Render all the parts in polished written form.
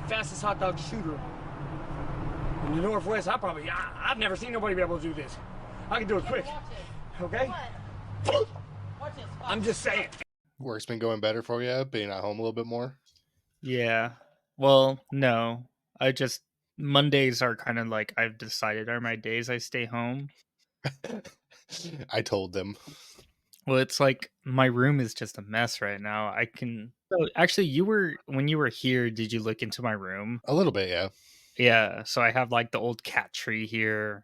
fastest hot dog shooter in the Northwest. I've never seen nobody be able to do this. I can do it quick. Okay? I'm just saying. Work's been going better for you, being at home a little bit more? Yeah. Well, no. Mondays are kind of like I've decided are my days I stay home. I told them. Well, it's like my room is just a mess right now. So actually when you were here, did you look into my room? A little bit, yeah. Yeah, so I have like the old cat tree here,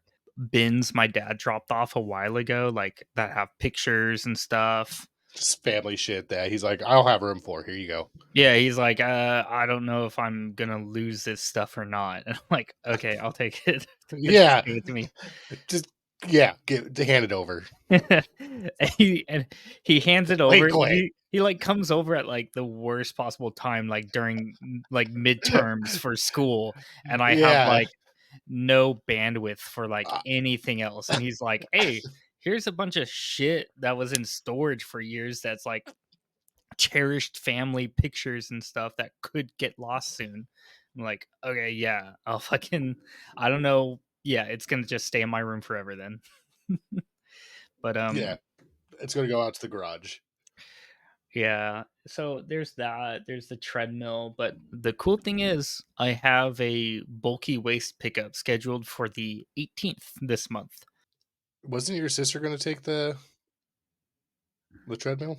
bins my dad dropped off a while ago, like that have pictures and stuff. Just family shit that he's like, I'll have room for. Here you go. Yeah, he's like, I don't know if I'm gonna lose this stuff or not. And I'm like, okay, I'll take it. Just Yeah. give it to me. Just hand it over. And he hands it over. Wait, quick. He like comes over at like the worst possible time, like during like midterms for school, and I have Yeah. like no bandwidth for like Uh, anything else. And he's like, "Hey, here's a bunch of shit that was in storage for years. That's like cherished family pictures and stuff that could get lost soon." I'm like, "Okay, yeah, I'll fucking I don't know. Yeah, it's gonna just stay in my room forever then." But yeah. It's gonna go out to the garage. yeah, so there's that. There's the treadmill, but the cool thing is I have a bulky waste pickup scheduled for the 18th this month. Wasn't your sister gonna take the treadmill?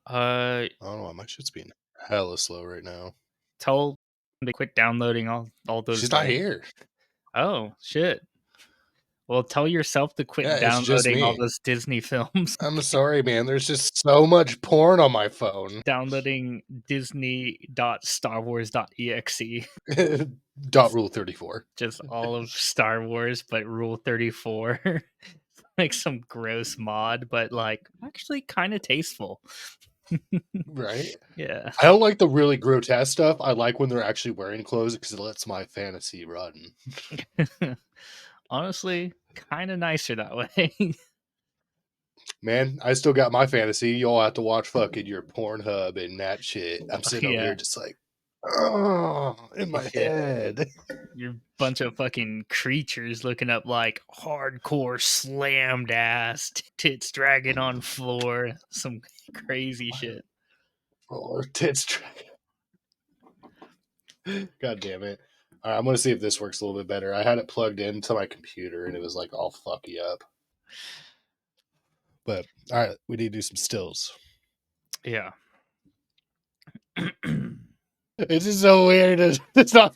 Uh I don't know. My shit's being hella slow right now. Tell them to quit downloading all those She's not here. Oh, shit. Well, tell yourself to quit Yeah, it's just downloading all me. those Disney films. I'm sorry, man. There's just so much porn on my phone. Downloading disney.starwars.exe. Dot rule 34. Just all of Star Wars, but Rule 34. Like some gross mod, but like actually kind of tasteful. Right? Yeah. I don't like the really grotesque stuff. I like when they're actually wearing clothes because it lets my fantasy run. Honestly, kind of nicer that way. Man, I still got my fantasy. Y'all have to watch fucking your Pornhub and that shit. I'm sitting over Yeah. here just like, oh, in my Yeah. head. You're a bunch of fucking creatures looking up like hardcore slammed ass tits dragging on floor. Some crazy shit. Or tits track. God damn it. All right, I'm going to see if this works a little bit better. I had it plugged into my computer and it was like all fucky up. But all right, we need to do some stills. Yeah. It's just so weird. It's not.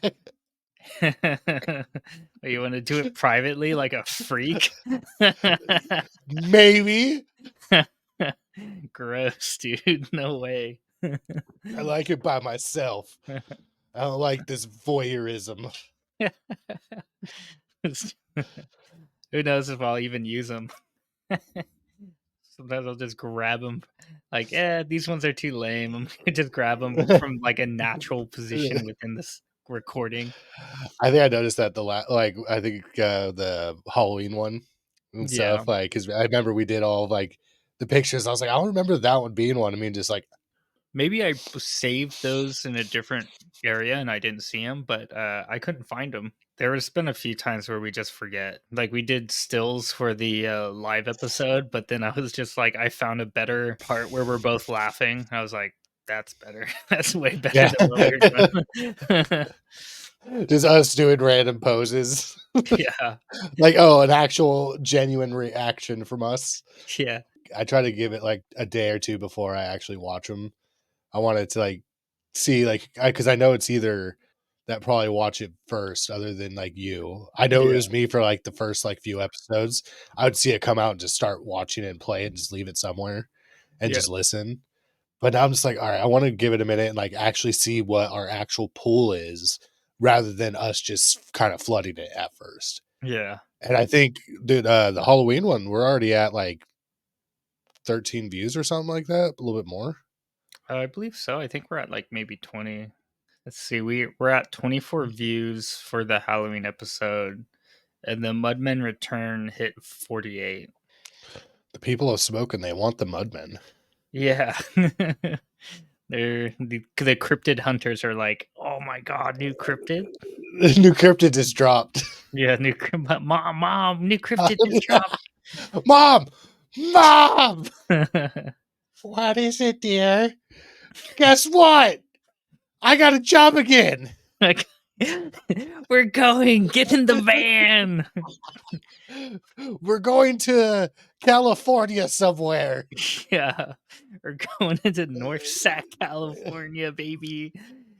You want to do it privately like a freak? Maybe. Gross, dude. No way. I like it by myself. I don't like this voyeurism. Who knows if I'll even use them? Sometimes I'll just grab them. Like, these ones are too lame. I'm gonna just grab them from like a natural position within this recording. I think I noticed that I think the Halloween one and Yeah. stuff, like, because I remember we did all like the pictures. I was like, I don't remember that one being one. I mean, just like, Maybe I saved those in a different area and I didn't see them, but I couldn't find them. There has been a few times where we just forget. Like we did stills for the live episode, but then I was just like, I found a better part where we're both laughing. I was like, that's better. That's way better yeah, than what we were doing. just us doing random poses. Yeah. Like, oh, an actual genuine reaction from us. Yeah. I try to give it like a day or two before I actually watch them. I wanted to like see like because I know it's either that probably watch it first, other than like you. I know it Yeah. was me for like the first like few episodes. I would see it come out and just start watching it and play it and just leave it somewhere and Yeah. just listen. But now I'm just like, all right, I want to give it a minute and like actually see what our actual pool is, rather than us just kind of flooding it at first. Yeah. And I think, dude, the Halloween one, we're already at like 13 views or something like that, a little bit more. I believe so. I think we're at like maybe 20. Let's see. We're at 24 views for the Halloween episode, and the Mudmen Return hit 48. The people have spoken. They want the Mudmen. Yeah. The cryptid hunters are like, oh my god, new cryptid. New cryptid just dropped. Yeah, mom, new cryptid just dropped. Mom! Mom! What is it, dear? Guess what? I got a job again. Like, we're going. Get in the van. We're going to California somewhere. Yeah, we're going into North Sac, California, baby.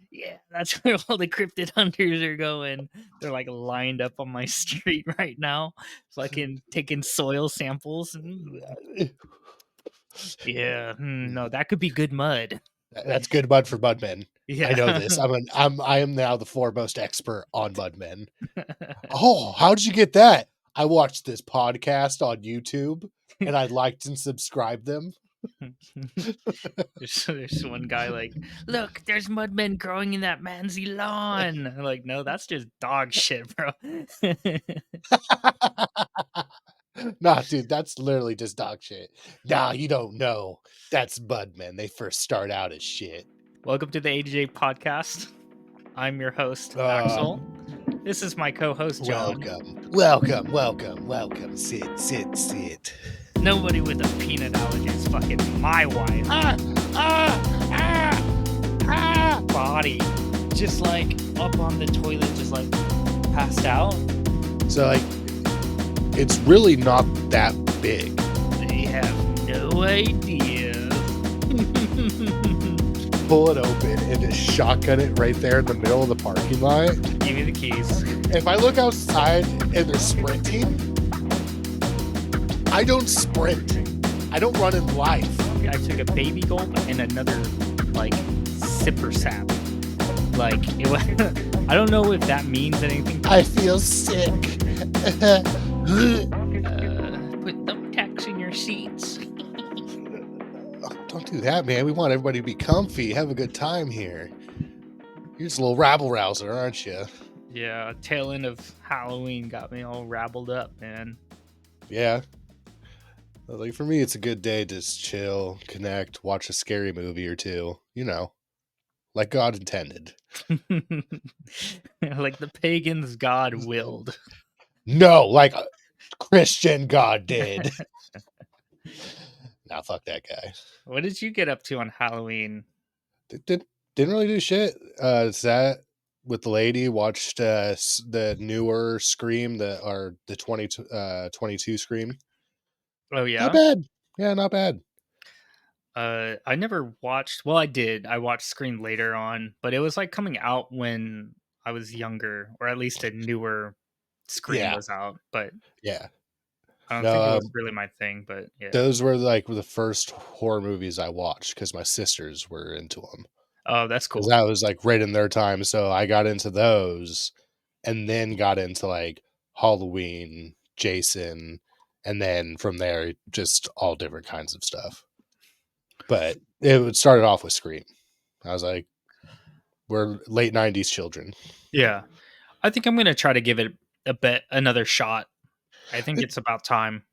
Yeah, that's where all the cryptid hunters are going. They're like lined up on my street right now, fucking taking soil samples. Yeah, no, that could be good mud. That's good mud for mudmen. Yeah. I know this. I am now the foremost expert on mudmen. Oh, how'd you get that? I watched this podcast on YouTube and I liked and subscribed them. There's one guy like, look, there's mudmen growing in that man's lawn. I'm like, no, that's just dog shit, bro. Nah, dude, that's literally just dog shit. Nah, you don't know. That's mudmen. They first start out as shit. Welcome to the A2J podcast. I'm your host, Axel. This is my co-host, John. Welcome. Sit. Nobody with a peanut allergy is fucking my wife. Body. Just like up on the toilet, just like passed out. So like, it's really not that big. They have no idea. Pull it open and just shotgun it right there in the middle of the parking lot. Give me the keys. If I look outside and they're sprinting, I don't sprint. I don't run in life. I took a baby gulp and another like sipper sap. Like it was, I don't know if that means anything. I feel sick. Put thumbtacks in your seats. Don't do that, man. We want everybody to be comfy, have a good time here. You're just a little rabble rouser, aren't you? Yeah, tail end of Halloween got me all rabbled up, man. Yeah. Like for me, it's a good day to just chill, connect, watch a scary movie or two. You know, like God intended. Like the pagans God willed. No, like a Christian God did. Nah, fuck that guy. What did you get up to on Halloween? Didn't really do shit. Sat with the lady, watched the newer Scream, the 22 Scream. Oh yeah, Not bad. Yeah, not bad. I never watched. Well, I did. I watched Scream later on, but it was like coming out when I was younger, or at least a newer Scream was out. But yeah, I don't think it was really my thing. But yeah, those were like the first horror movies I watched because my sisters were into them. Oh, that's cool. That was like right in their time, so I got into those, and then got into like Halloween, Jason, and then from there just all different kinds of stuff. But it started off with Scream. I was like, we're late 90s children. Yeah. I think I'm going to try to give it another shot. I think it's about time.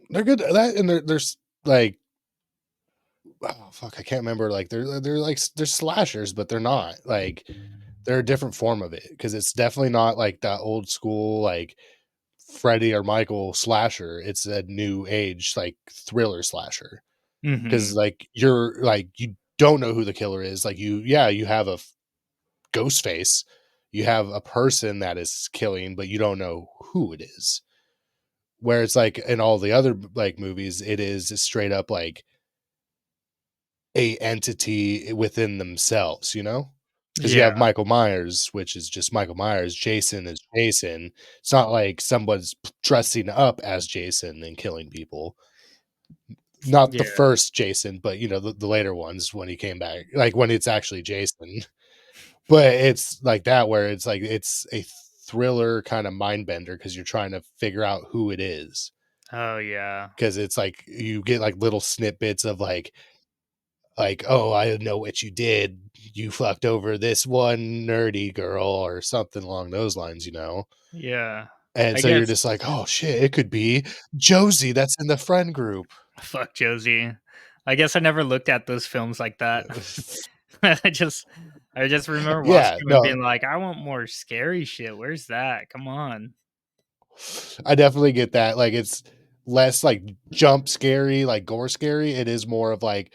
They're good at that, and there's like, oh fuck, I can't remember. Like they're slashers, but they're not. Like they're a different form of it because it's definitely not like that old school like Freddy or Michael slasher. It's a new age like thriller slasher. Because like you're like you don't know who the killer is. Like you have a ghost face, you have a person that is killing, but you don't know who it is. Where it's like in all the other like movies, it is straight up like a entity within themselves, you know? Because you have Michael Myers, which is just Michael Myers. Jason is Jason. It's not like someone's dressing up as Jason and killing people. Not the first Jason, but you know the later ones when he came back, like when it's actually Jason. But it's like that where it's like it's a thriller kind of mind bender because you're trying to figure out who it is. Oh yeah, because it's like you get like little snippets of like oh, I know what you did. You fucked over this one nerdy girl or something along those lines, you know. Yeah. And so you're just like, oh shit, it could be Josie that's in the friend group. Fuck Josie. I guess I never looked at those films like that. I just remember Yeah, watching them and no, being like, I want more scary shit. Where's that? Come on. I definitely get that. Like, it's less like jump scary, like gore scary. It is more of like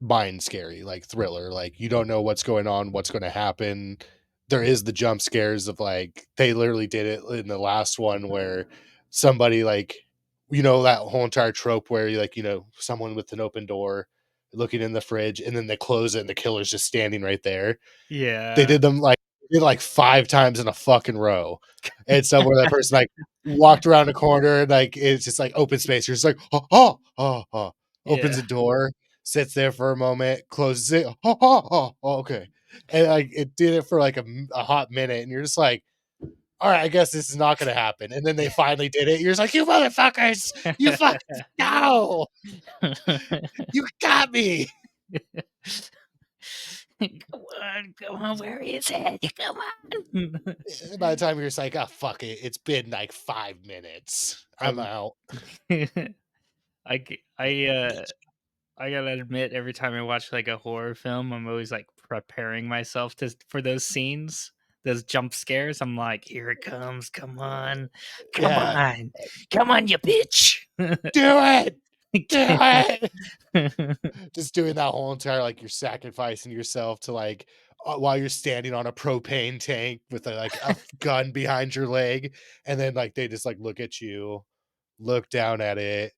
mind scary, like thriller. Like you don't know what's going on, what's going to happen. There is the jump scares of like they literally did it in the last one where somebody like that whole entire trope where you like someone with an open door looking in the fridge and then they close it and the killer's just standing right there. They Yeah. did them like 5 times in a fucking row. And somewhere that person like walked around a corner and like it's just like open space. You're just like, oh, oh, oh, oh. Opens Yeah. a door, sits there for a moment, closes it. Oh, oh, oh, oh, okay. And like it did it for like a hot minute, and you're just like, all right, I guess this is not gonna happen. And then they finally did it. You're just like, you motherfuckers, you fucking no, you got me. Come on, where is it? Come on. By the time you're just like, oh fuck it, it's been like 5 minutes. I'm Um, out. I g- I gotta admit, every time I watch like a horror film, I'm always like preparing myself for those scenes, those jump scares. I'm like, here it comes, Yeah, come on, you bitch. do it, do it. Just doing that whole entire like you're sacrificing yourself to like while you're standing on a propane tank with like a gun behind your leg, and then like they just like look at you, look down at it,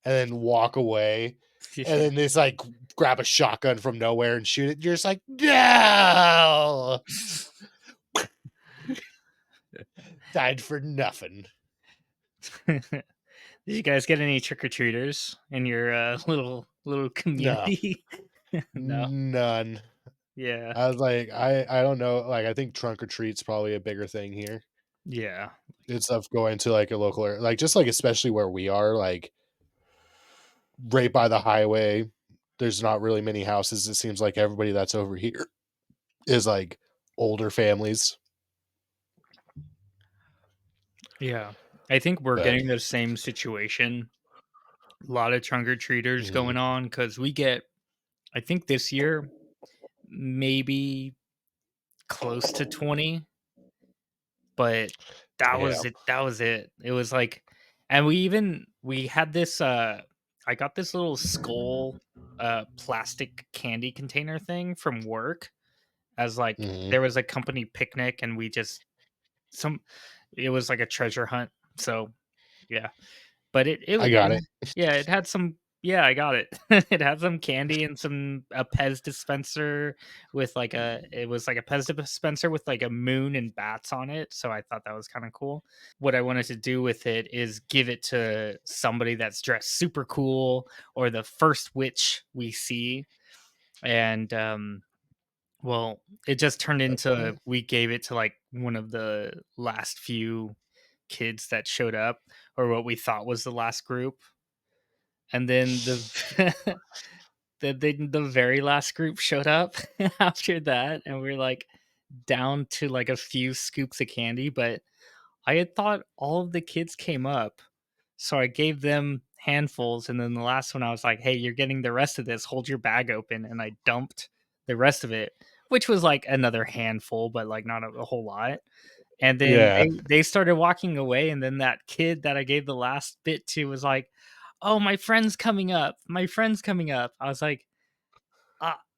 and then walk away, and then they just like grab a shotgun from nowhere and shoot it. You're just like, no, died for nothing. Did you guys get any trick or treaters in your little No, community? No. none. Yeah. I was like, I don't know. Like, I think trunk or treat's probably a bigger thing here. Yeah. It's of going to like a local area, like just like especially where we are, like right by the highway. There's not really many houses. It seems like everybody that's over here is like older families. Yeah. I think we're But getting the same situation. A lot of trunk or treaters mhm, going on because we get, I think this year, maybe close to 20, but that yeah, was it. That was it. It was like, and we had this, I got this little skull, plastic candy container thing from work as like, mhm, there was a company picnic and we just, some, it was like a treasure hunt. So yeah. But I got it. yeah, it had some, yeah, I got it. It had some candy and a Pez dispenser with like it was like a Pez dispenser with like a moon and bats on it, so I thought that was kinda cool. What I wanted to do with it is give it to somebody that's dressed super cool or the first witch we see, and, well, it just turned into we gave it to, like, one of the last few kids that showed up, or what we thought was the last group. And then the very last group showed up after that, and we're like down to like a few scoops of candy. But I had thought all of the kids came up, so I gave them handfuls, and then the last one I was like, "Hey, you're getting the rest of this. Hold your bag open," and I dumped the rest of it, which was like another handful, but like not a whole lot. And then Yeah. they started walking away, and then that kid that I gave the last bit to was like, "Oh, my friend's coming up. My friend's coming up." I was like,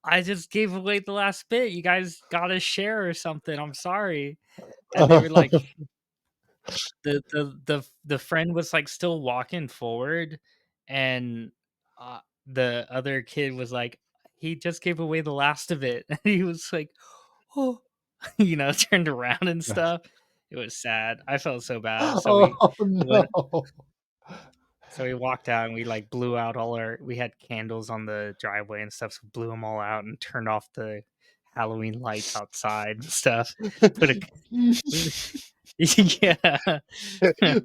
I just gave away the last bit. You guys gotta share or something. I'm sorry." And they were like, the friend was like still walking forward, and uh, the other kid was like, he just gave away the last of it. And he was like, "Oh," turned around and stuff. It was sad. I felt so bad. Oh Went no. so we walked out and we like blew out we had candles on the driveway and stuff, so blew them all out and turned off the Halloween lights outside and stuff. Put a yeah.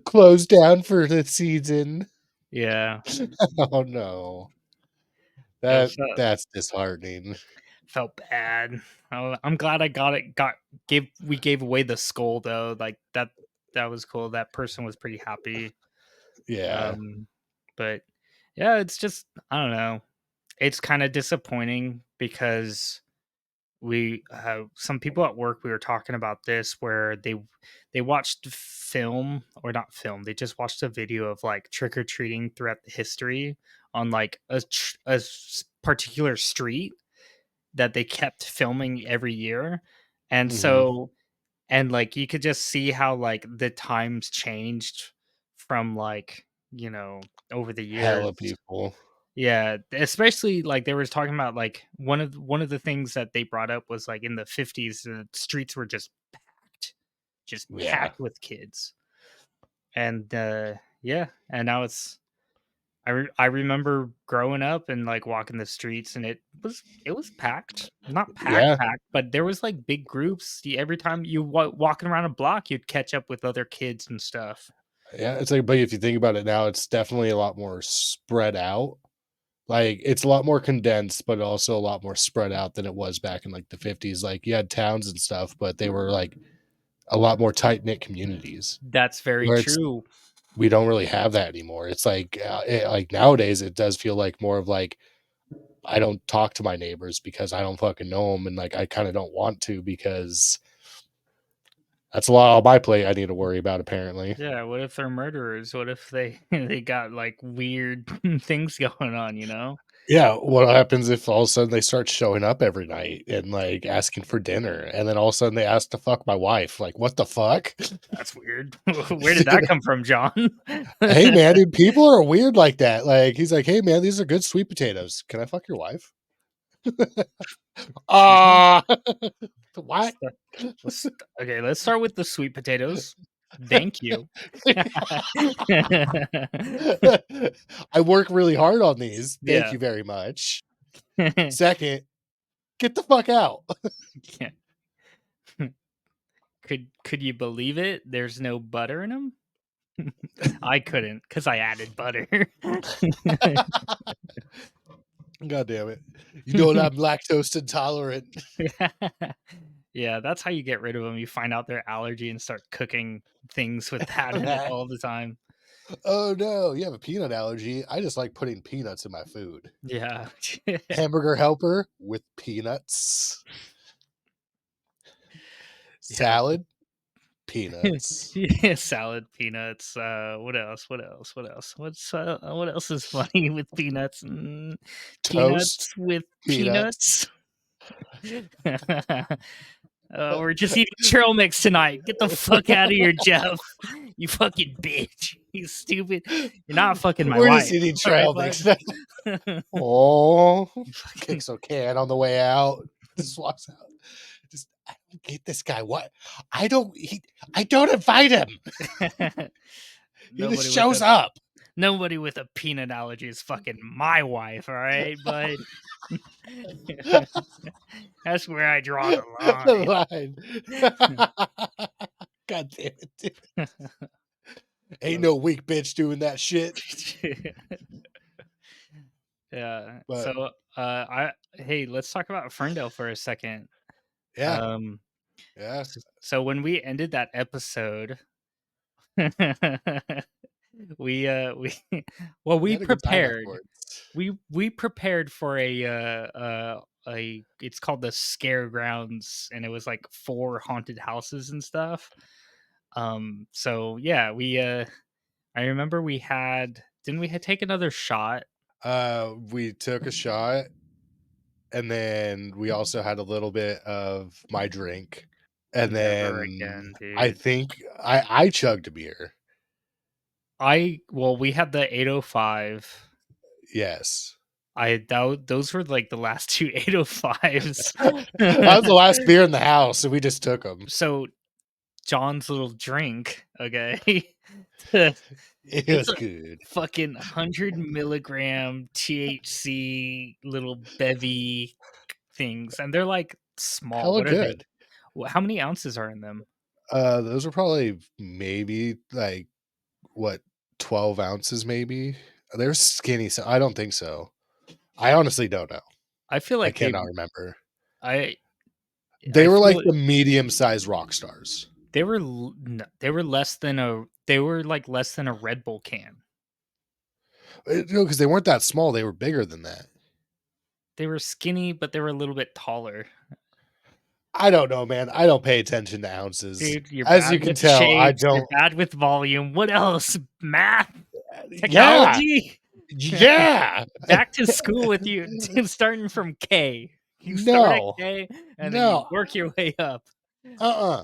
Closed down for the season. Yeah. Oh no. It That's disheartening. felt bad. I'm glad I got it. We gave away the skull though. Like that was cool. That person was pretty happy. Yeah. Um, but yeah, it's just I don't know. it's kind of disappointing because we some people at work, we were talking about this where they watched film, or not film, they just watched a video of like trick-or-treating throughout the history on like particular street that they kept filming every year. And Hmm. so, and like you could just see how like the times changed from like, over the Hella years. people. Yeah, especially like they were talking about like one of the things that they brought up was like in the 50s the streets were just Yeah. packed with kids. And yeah, and now I remember growing up and like walking the streets, and it was packed. Not Yeah. packed, but there was like big groups. Every time you walking around a block, you'd catch up with other kids and stuff. Yeah. It's like, but if you think about it now, it's definitely a lot more spread out. Like it's a lot more condensed, but also a lot more spread out than it was back in like the 50s. Like you had towns and stuff, but they were like a lot more tight knit communities. That's very Where it's true. we don't really have that anymore. It's like like nowadays it does feel like more of like I don't talk to my neighbors because I don't fucking know them, and like I kind of don't want to because that's a lot on my plate I need to worry about apparently. Yeah, what if they're murderers? What if they they got like weird things going on? Yeah, what happens if all of a sudden they start showing up every night and like asking for dinner, and then all of a sudden they ask to fuck my wife? Like, what the fuck? That's weird. Where did that come from, John? Hey man, dude, people are weird like that. Like he's like, hey man, these are good sweet potatoes. Can I fuck your wife? Excuse me? Ah, what? St- okay, let's start with the sweet potatoes. Thank you. I work really hard on these. Thank Yeah. you very much. Second, get the fuck out. Yeah. Could you believe it? There's no butter in them. I couldn't because I added butter. God damn it. You know what? I'm lactose intolerant. Yeah, that's how you get rid of them. You find out their allergy and start cooking things with that in it all the time. Oh no, you have a peanut allergy. I just like putting peanuts in my food. Yeah. Hamburger helper with peanuts. Yeah. Salad, peanuts. Yeah, salad, peanuts. What else? What else? What else? What else is funny with peanuts? Toast, Peanuts with peanuts. peanuts. We're just eating trail mix tonight. Get the fuck out of here, Jeff. You fucking bitch. You stupid. You're not fucking my We're just wife. eating All right, trail bud. mix. Oh, kicks a can on the way out. Just walks out. Just I don't get this guy. What? I don't. I don't invite him. He just Nobody with shows a up. nobody with a peanut allergy is fucking my wife. All right, bud. That's where I draw the The line. God damn it, dude. Ain't no weak bitch doing that shit. line. Yeah. But So, I hey, let's talk about Ferndale for a second. yeah, Um, yeah. so when we ended that episode, we well, We we had a good time prepared. afterwards. We prepared for a it's called the Scare Grounds, and it was like 4 haunted houses and stuff. So yeah, I remember we had didn't we take another shot? We took a shot, and then we also had a little bit of my drink, and Never then again, I dude. think I chugged a beer. We had the 805. Yes. Those were like the last 2 805s. That was the last beer in the house, and we just took them. So John's little drink, okay? It It's was a good. fucking 100 milligram THC little bevy things, and they're like small. Hella What are they? good. How many ounces are in them? Those were probably maybe like what 12 ounces, maybe. They're skinny, so I don't think so. I honestly don't know. I feel I like cannot remember. I They I were like feel the medium-sized rock stars. they were less than a Red Bull can. No, because they weren't that small. They were bigger than that. skinny, but they were a little bit taller. I don't know, man. I don't pay attention to ounces. Dude, you're As you bad can with tell, I shapes, you're don't. bad with volume. What else? Math? Yeah, Technology? yeah. Back to school with you, starting from K. You start at No, K, and then you no. work your way up. Uh,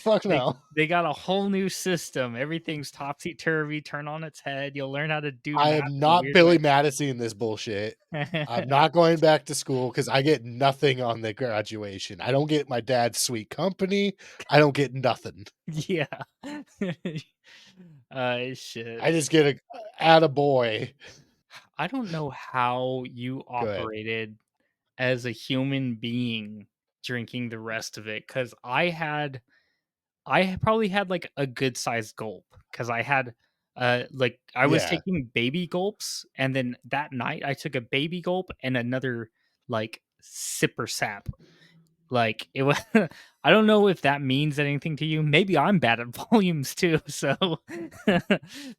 Fuck They no. they got a whole new system. Everything's topsy-turvy, turn on its head. You'll learn how to do I math am in a not weird way. Billy Madison in this bullshit. I'm not going back to school because I get nothing on the graduation. I don't get my dad's sweet company. I don't get nothing. Yeah. Shit. I just get a attaboy. I don't know how you Go ahead. operated as a human being drinking the rest of it, because probably had like a good sized gulp, because I had like I was Yeah. taking baby gulps, and then that night I took a baby gulp and another like sipper sap. Like it was I don't know if that means anything to you. Maybe I'm bad at volumes too, so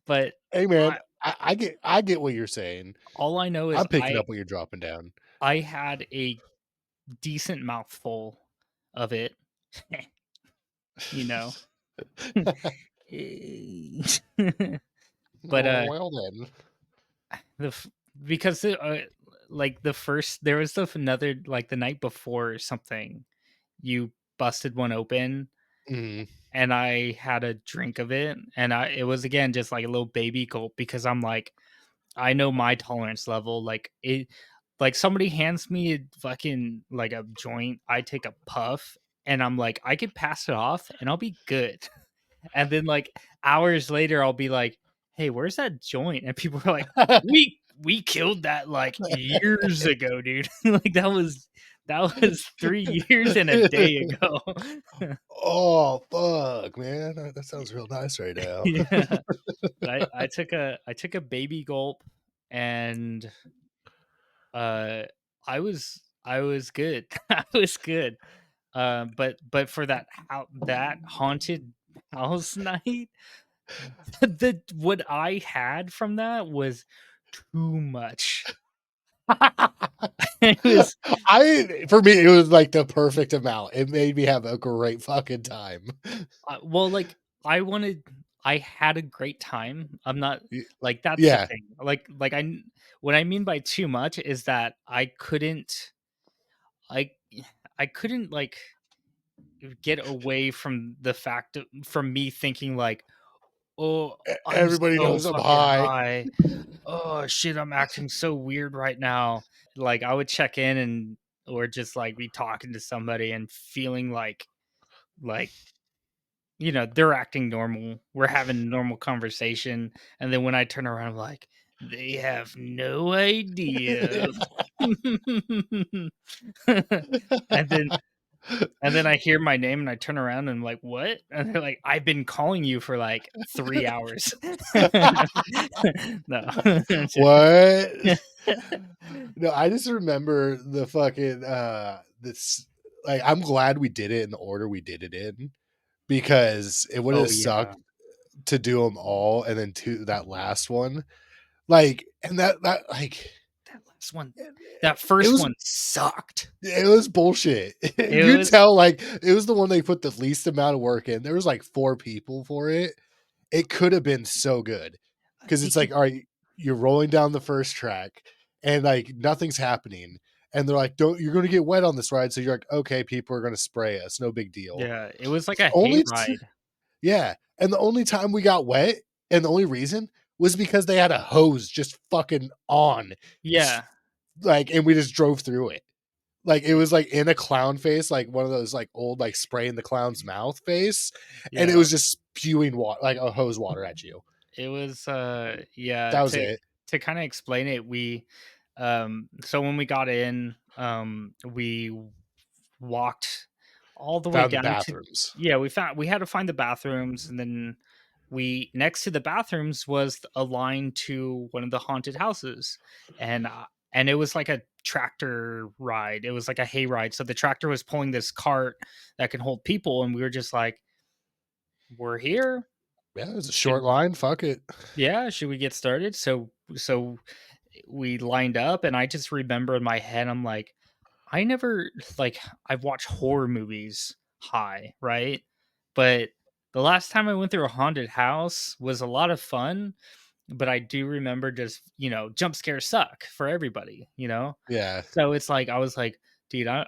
but Hey man, I I get what you're saying. all I know is I'm picking up what you're dropping down. I had a decent mouthful of it, you know. But Oh well then. the f- because like the first there was another like the night before or something, you busted one open Mhm. and I had a drink of it, and it was again just like a little baby gulp, because I'm like, I know my tolerance level. Like it, like somebody hands me a fucking like a joint, I take a puff, and I'm like, I could pass it off, and I'll be good. And then like hours later, I'll be like, "Hey, where's that joint?" And people are like, "We killed that like years ago, dude. Like that was 3 years and a day ago." Oh fuck, man. That sounds real nice right now. Yeah. But I took a baby gulp, and I was good. I was good. But for that haunted house night, the what I had from that was too much. It was For me it was like the perfect amount. It made me have a great fucking time. well, like I had a great time. I'm not Y- like that's the Yeah. thing. What I mean by too much is that I I couldn't like get away from the fact from me thinking like, "Oh, I'm Everybody so knows I'm fucking high. high. Oh shit, I'm acting so weird right now." Like I would check in and or just like be talking to somebody and feeling like they're acting normal. We're having a normal conversation, and then when I turn around, I'm like, they have no idea. and then and then I hear my name and I turn around and I'm like, "What?" And they're like, "I've been calling you for like 3 hours." No. What? No, I just remember the fucking this like I'm glad we did it in the order we did it in because it would Oh have yeah, sucked to do them all and then to that last one. Like and that like that last one, that it first was one sucked. it was bullshit. It You was tell like it was the one they put the least amount of work in. There was like 4 people for it. It could have been so good because they it's like, could, all right, you're rolling down the first track and like nothing's happening. And they're like, don't, you're going to get wet on this ride. So you're like, okay, people are going to spray us. No big deal. yeah, it was like a Only, hayride. yeah. And the only time we got wet and the only reason was because they had a hose just fucking on. Yeah, Like, and we just drove through it. Like it was like in a clown face, like one of those like old like spray in the clown's mouth face, and it yeah. was just spewing water like a hose water at you. It was yeah, That was to it. kind of explain it, we so when we got in, we walked all the way Found the down to bathrooms. yeah, we had to find the bathrooms, and then we next to the bathrooms was a line to one of the haunted houses, and it was like a tractor ride. It was like a hay ride. So the tractor was pulling this cart that can hold people, and we were just like, we're here. Yeah, it was a short Should line. Fuck it. Yeah, should we get started? So we lined up, and I just remember in my head, I'm like, I never like I've watched horror movies high, right? But the last time I went through a haunted house was a lot of fun, but I do remember just, jump scares suck for everybody, you know? Yeah. So it's like I was like, dude, oh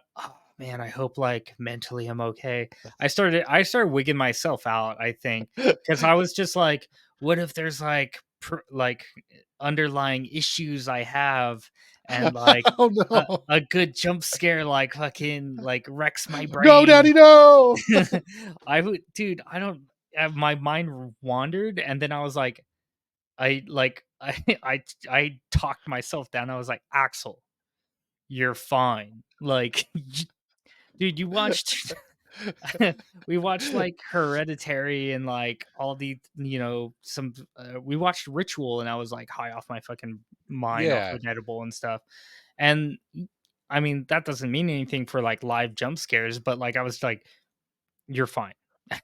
man, I hope like mentally I'm okay. I started wigging myself out, I think, because I was just like, what if there's like underlying issues I have, and like Oh a, no. a good jump scare like fucking like wrecks my No, brain. daddy, no. I would, dude, I don't. My mind wandered, and then I was like, I like I talked myself down. I was like, Axel, you're fine. Like, dude, you watched we watched like Hereditary and like all the some we watched Ritual, and I was like high off my fucking mind off Yeah. of edible and stuff. And I mean, that doesn't mean anything for like live jump scares, but like I was like, you're fine.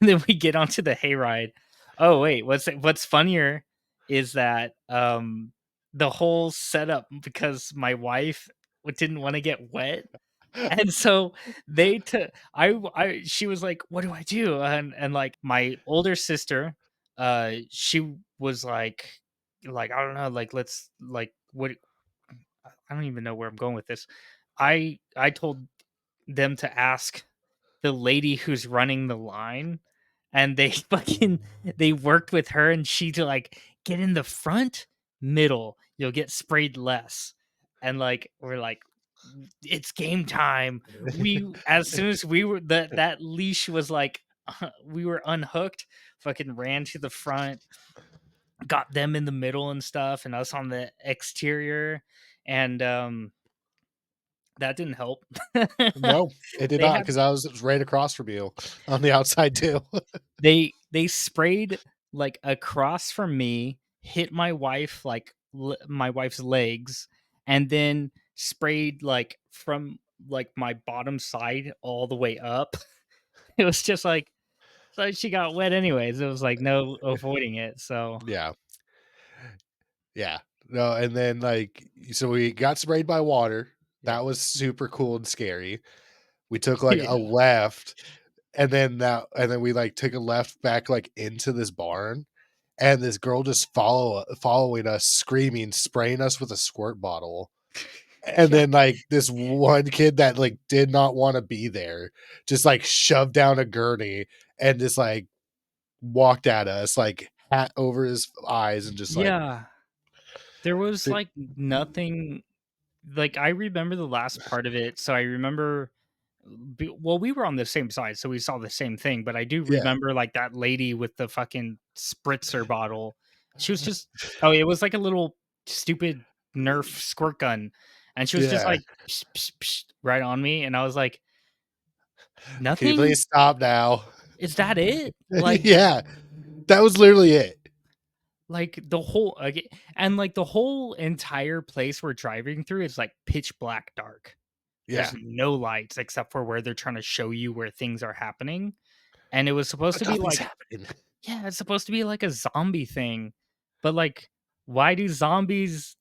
And then we get onto the hayride. Oh wait, what's funnier is that the whole setup, because my wife didn't want to get wet, and so they took I she was like, "What do I do?" And like my older sister, she was like I don't know, like let's like what I don't even know where I'm going with this. I told them to ask the lady who's running the line, and they they worked with her, and she to like get in the front middle, you'll get sprayed less. And like we're like, it's game time. We As soon as we were that leash was like we were unhooked, fucking ran to the front, got them in the middle and stuff, and us on the exterior. And that didn't help. No, it did They not, had because I was right across from you on the outside too. they sprayed like across from me, hit my wife like my wife's legs, and then sprayed like from like my bottom side all the way up. It was just like, so she got wet anyways. It was like no avoiding it. So Yeah. Yeah. No, and then like so we got sprayed by water. yeah. That was super cool and scary. We took like a Yeah. left, and then we like took a left back like into this barn, and this girl just following us, screaming, spraying us with a squirt bottle. And Yeah. then like this one kid that like did not want to be there just like shoved down a gurney and just like walked at us like hat over his eyes and just like Yeah. There was th- like nothing. Like I remember the last part of it, so I remember well, we were on the same side, so we saw the same thing, but I do yeah. remember like that lady with the fucking spritzer bottle. She was just, oh, it was like a little stupid Nerf squirt gun, and she was just Yeah. like psh, psh, psh, right on me, and I was like, Can you nothing. please stop now? Is that it? Like Yeah. That was literally it. like the whole and like the whole entire place we're driving through is like pitch black dark. Yeah. There's no lights except for where they're trying to show you where things are happening. And it was supposed But to be nothing's like, happening. yeah, it's supposed to be like a zombie thing. But like, why do zombies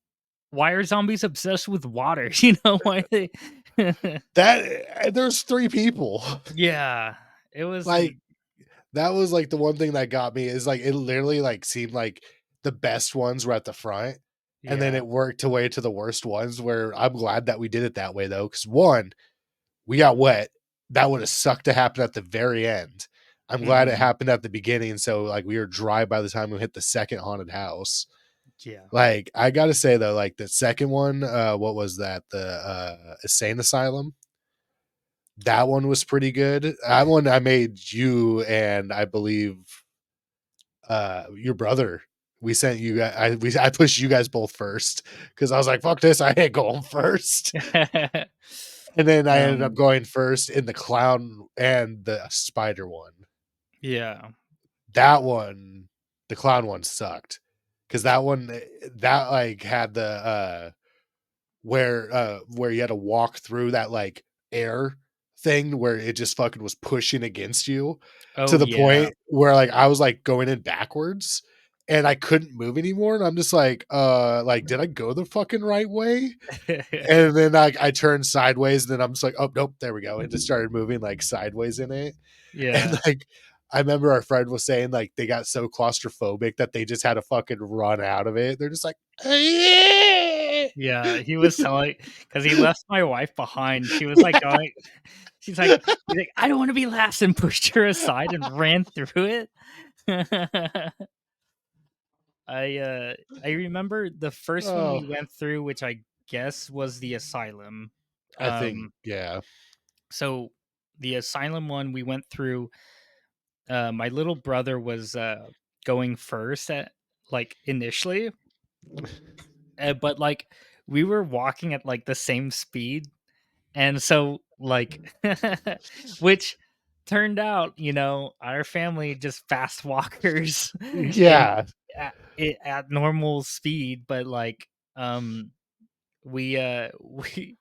why are zombies obsessed with water? You know, why they There's three people. Yeah. It was Like that was like the one thing that got me is like it literally like seemed like the best ones were at the front, and then yeah. it worked away to the worst ones, where I'm glad that we did it that way though, because one, we got wet. That would have sucked to happen at the very end. I'm glad it Mhm. happened at the beginning, so like we were dry by the time we hit the second haunted house. Yeah. Like I gotta say though, like the second one, what was that? The insane asylum. That one was pretty good. That one I made you and I believe your brother. We sent you guys. I pushed you guys both first because I was like, "Fuck this! I ain't going first." And then I ended up um going first in the clown and the spider one. yeah. That one, the clown one sucked because that one that like had the where you had to walk through that like air thing where it just fucking was pushing against you to Oh the yeah. point where like I was like going in backwards, and I couldn't move anymore. And I'm just like, did I go the fucking right way? And then I turned sideways, and then I'm just like, oh nope, there we go. And just started moving like sideways in it. And Yeah. like I remember our friend was saying like they got so claustrophobic that they just had to fucking run out of it. They're just like, Yeah, he was telling because he left my wife behind. She was like going she's like, "I don't wanna be last," and pushed her aside and ran through it. I, uh, I remember the first one oh, we went through, which I guess was the asylum. I think Um, yeah. so the asylum one we went through, my little brother was, going first at like, initially, but, like, we were walking at, like, the same speed. And so, like, which turned out, our family just fast walkers in Yeah. at normal speed, but like, um, we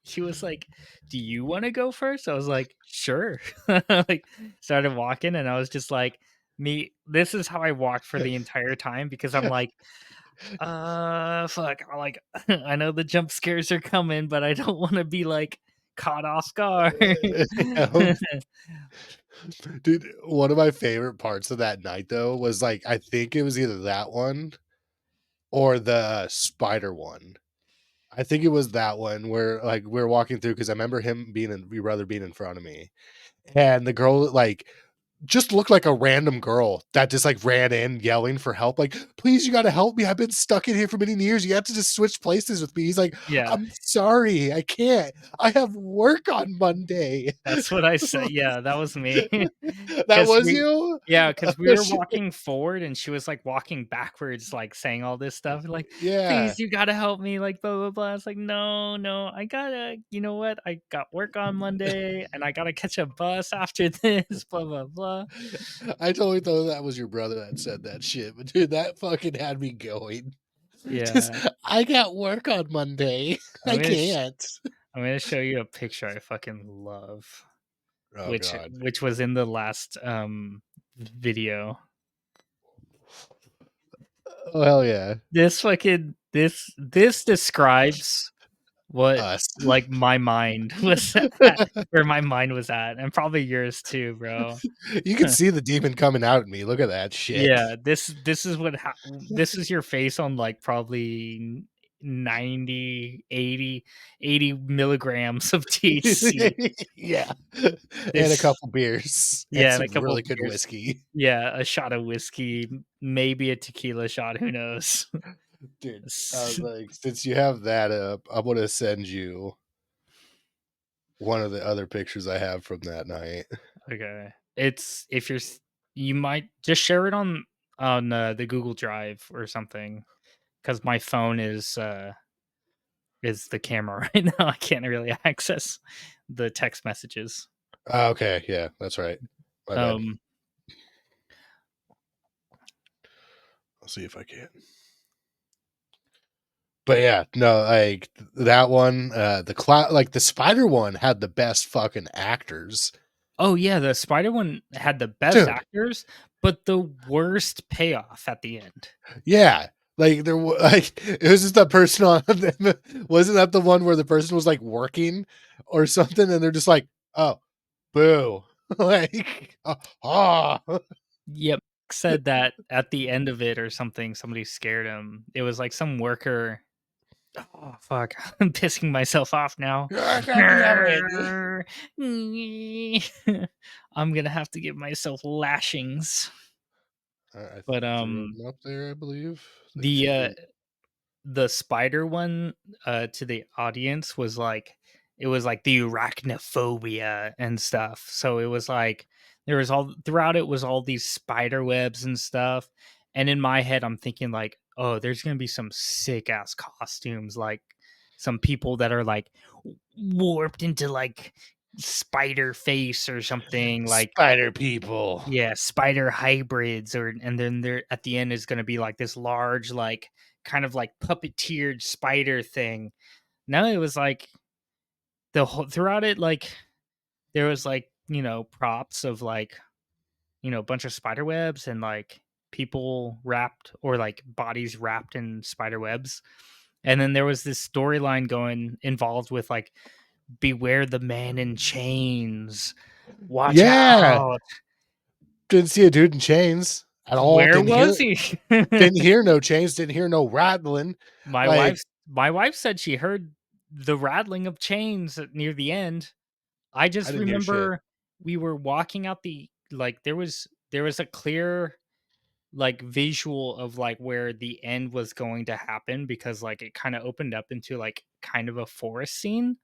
he was like, "Do you want to go first?" I was like, "Sure." Like, started walking, and I was just like, "Me." This is how I walked for the entire time because I'm like, fuck. Like, I know the jump scares are coming, but I don't want to be like caught off guard. Um, dude, one of my favorite parts of that night though was like I think it was either that one or the spider one. I think it was that one where like we were walking through because I remember him being in your brother being in front of me. And the girl like just looked like a random girl that just like ran in yelling for help, like, please, you gotta help me. I've been stuck in here for many years. You have to just switch places with me. He's like, Yeah, I'm sorry, I can't. I have work on Monday. that's what I said. Yeah, that was me. That Because was you? because we Oh, were shit. walking forward and she was like walking backwards, like saying all this stuff, like, Yeah. please, you gotta help me, like, blah, blah, blah. It's like, no, no, I gotta, you know what? I got work on Monday and I gotta catch a bus after this, blah, blah, blah. I totally thought that was your brother that said that shit, but dude, that fucking had me going. Just, Yeah. I got work on Monday. I'm I gonna sh can't. I'm gonna show you a picture I fucking love, Oh which god. which was in the last video. Oh hell yeah. This describes what Us. like my mind was at, where my mind was at, and probably yours too, bro. You can see the demon coming out at me. Look at that shit. Yeah, this is this is your face on like probably 90, 80 milligrams of THC. Yeah. And a This couple beers and Yeah, and some a couple really of good beers. whiskey. Yeah, a shot of whiskey, maybe a tequila shot, who knows? Dude, I was S like, since you have that up, I'm gonna send you one of the other pictures I have from that night. Okay. It's if you're s you might just share it on the Google Drive or something, because my phone is the camera right now. I can't really access the text messages. Oh, okay, yeah, that's right. My bad. Um, I'll see if I can. But yeah, no, like that one, the cloud, like the spider one had the best fucking actors. oh, yeah, the Spider one had the best Dude, actors, but the worst payoff at the end. yeah. Like there was like it was just a person on them. Wasn't that the one where the person was like working or something and they're just like, oh, boo. Like ah. Yep. Said that at the end of it or something, somebody scared him. It was like some worker. Oh, fuck. I'm pissing myself off now. God damn it. I'm gonna have to give myself lashings. I But threw them up there, I believe. They the should uh be the spider one to the audience was like, it was like the arachnophobia and stuff. So it was like there was all throughout it was all these spider webs and stuff. And in my head I'm thinking like, oh, there's gonna be some sick ass costumes, like some people that are like warped into like spider face or something, like, spider people. yeah, spider hybrids, or and then there at the end is gonna be like this large, like, kind of like puppeteered spider thing. No, it was like the whole throughout it, like, there was like, props of like, a bunch of spider webs and like people wrapped or like bodies wrapped in spider webs. And then there was this storyline going involved with like beware the man in chains. Watch Yeah, out. didn't see a dude in chains at all. Where was he? Didn't hear no chains. Didn't hear no rattling. my Like wife my wife said she heard the rattling of chains near the end. I I just didn't hear shit. remember we were walking out the like there was a clear like visual of like where the end was going to happen because like it kind of opened up into like kind of a forest scene,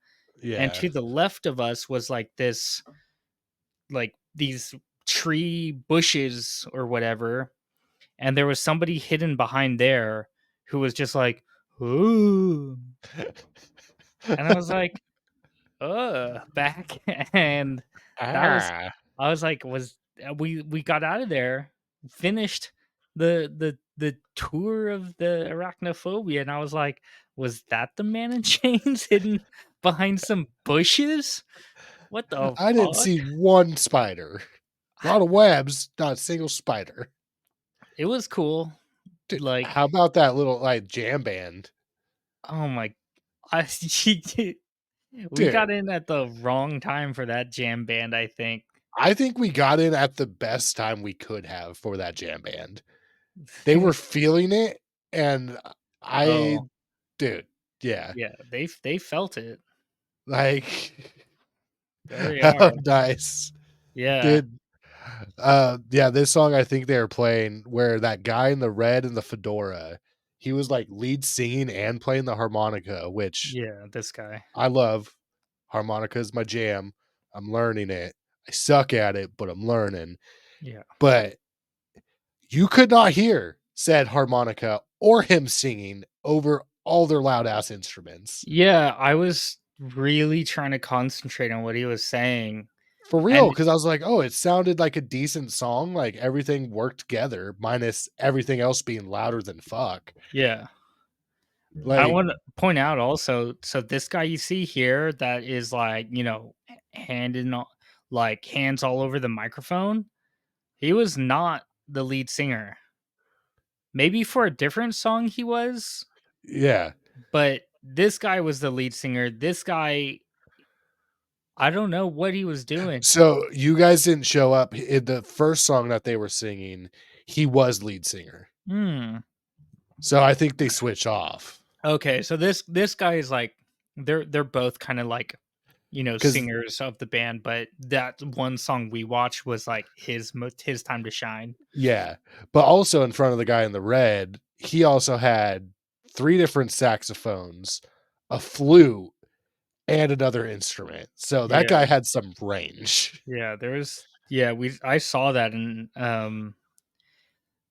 and Yeah, to the left of us was like this like these tree bushes or whatever, and there was somebody hidden behind there who was just like, ooh, and I was like, back. And that was ah. I was like, we got out of there, finished the tour of the arachnophobia, and I was like, was that the man in chains hidden behind some bushes? What the I didn't fuck? see one spider. A lot of webs, not a single spider. It was cool. Dude, Like, how about that little like jam band? oh my, I we got Dude, in at the wrong time for that jam band, I think. I think we got in at the best time we could have for that jam band. They were feeling it, and I, Oh dude, yeah, yeah, they felt it. like, Very oh, hard. nice, Yeah. dude. Yeah, this song I think they were playing where that guy in the red and the fedora, he was like lead singing and playing the harmonica, which Yeah, this guy. I love. Harmonica is my jam. I'm learning it. I suck at it, but I'm learning. Yeah. But you could not hear said harmonica or him singing over all their loud ass instruments. Yeah, I was really trying to concentrate on what he was saying. For real, And because I was like, oh, it sounded like a decent song. Like everything worked together, minus everything else being louder than fuck. yeah, I Like, want to point out also, so this guy you see here that is like, hand in like hands all over the microphone, he was not the lead singer. Maybe for a different song he was, yeah. but this guy was the lead singer. This guy, I don't know what he was doing. So you guys didn't show up in the first song that they were singing. He was lead singer. Hmm. So I think they switch off. Okay, so this guy is like they're both kind of like Because singers of the band, but that one song we watched was like his time to shine. yeah, but also in front of the guy in the red, he also had 3 different saxophones, a flute, and another instrument. So that Yeah, guy had some range. yeah, there was we I saw that, and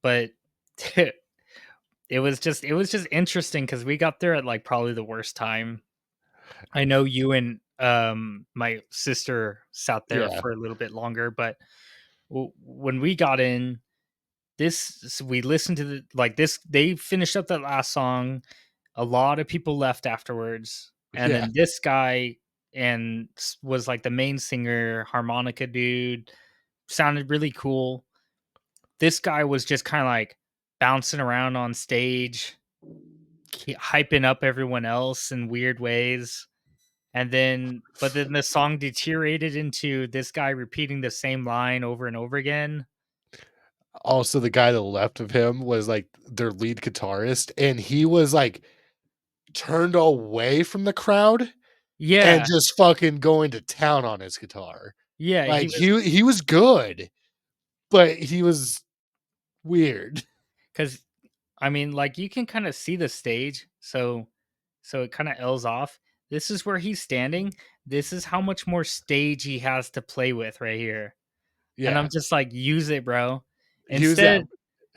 but it was just interesting because we got there at like probably the worst time. I know you and my sister sat there Yeah, for a little bit longer, but when we got in, we listened to this, they finished up that last song. A lot of people left afterwards, and yeah. then this guy was like the main singer, harmonica dude, sounded really cool. This guy was just kind of like bouncing around on stage, hyping up everyone else in weird ways. And then but then the song deteriorated into this guy repeating the same line over and over again. Also, the guy to the left of him was, like, their lead guitarist, and he was, like, turned away from the crowd and Yeah. just fucking going to town on his guitar. Yeah, he Like, was he was good, but he was weird. because I mean, like, you can kinda see the stage, so it kinda L's off. This is where he's standing. This is how much more stage he has to play with right here. And I'm Yeah. just like, "Use it, bro." He was yeah.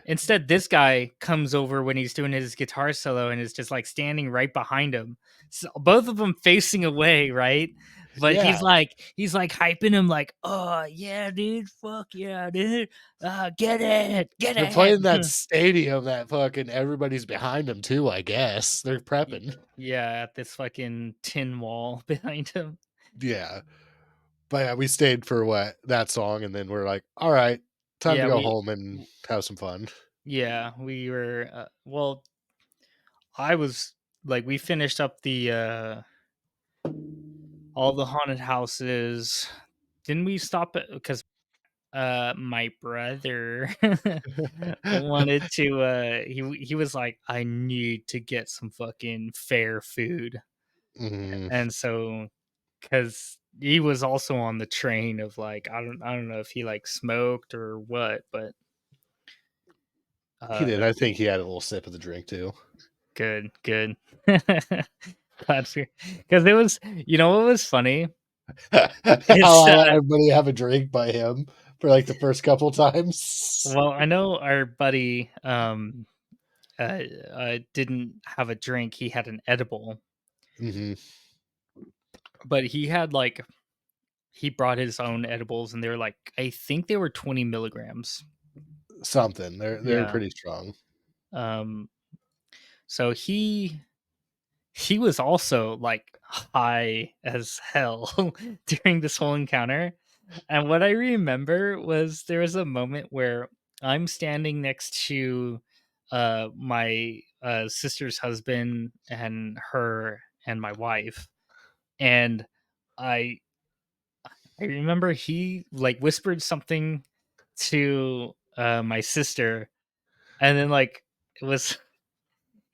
Instead, this guy comes over when he's doing his guitar solo and is just, like, standing right behind him. So both of them facing away, right? But Yeah. he's like hyping him like, "Oh, yeah, dude. Fuck yeah, dude. Get it. Get They're playing that it." stadium that fucking everybody's behind them too, I guess. They're Y prepping. Yeah, at this fucking tin wall behind him. Yeah. But yeah, we stayed for what? That song, and then we're like, "All right, time to Yeah, go we home and have some fun." Yeah, we were. Well, I was like, we finished up the all the haunted houses. Didn't we stop it because my brother wanted to he was like, I need to get some fucking fair food. Mhm. And so because he was also on the train of like, I don't know if he like smoked or what, but He uh did. I think he had a little sip of the drink too. good. Glad because it was, what was funny? I'll It's let everybody have a drink by him for like the first couple times. well, I know our buddy didn't have a drink, he had an edible, Hmm. but he had like he brought his own edibles and they were like, I think they were 20 milligrams. Something. They're Yeah. pretty strong. Um so he was also like high as hell during this whole encounter. And what I remember was there was a moment where I'm standing next to my sister's husband and her and my wife, and I I remember he like whispered something to my sister, and then like it was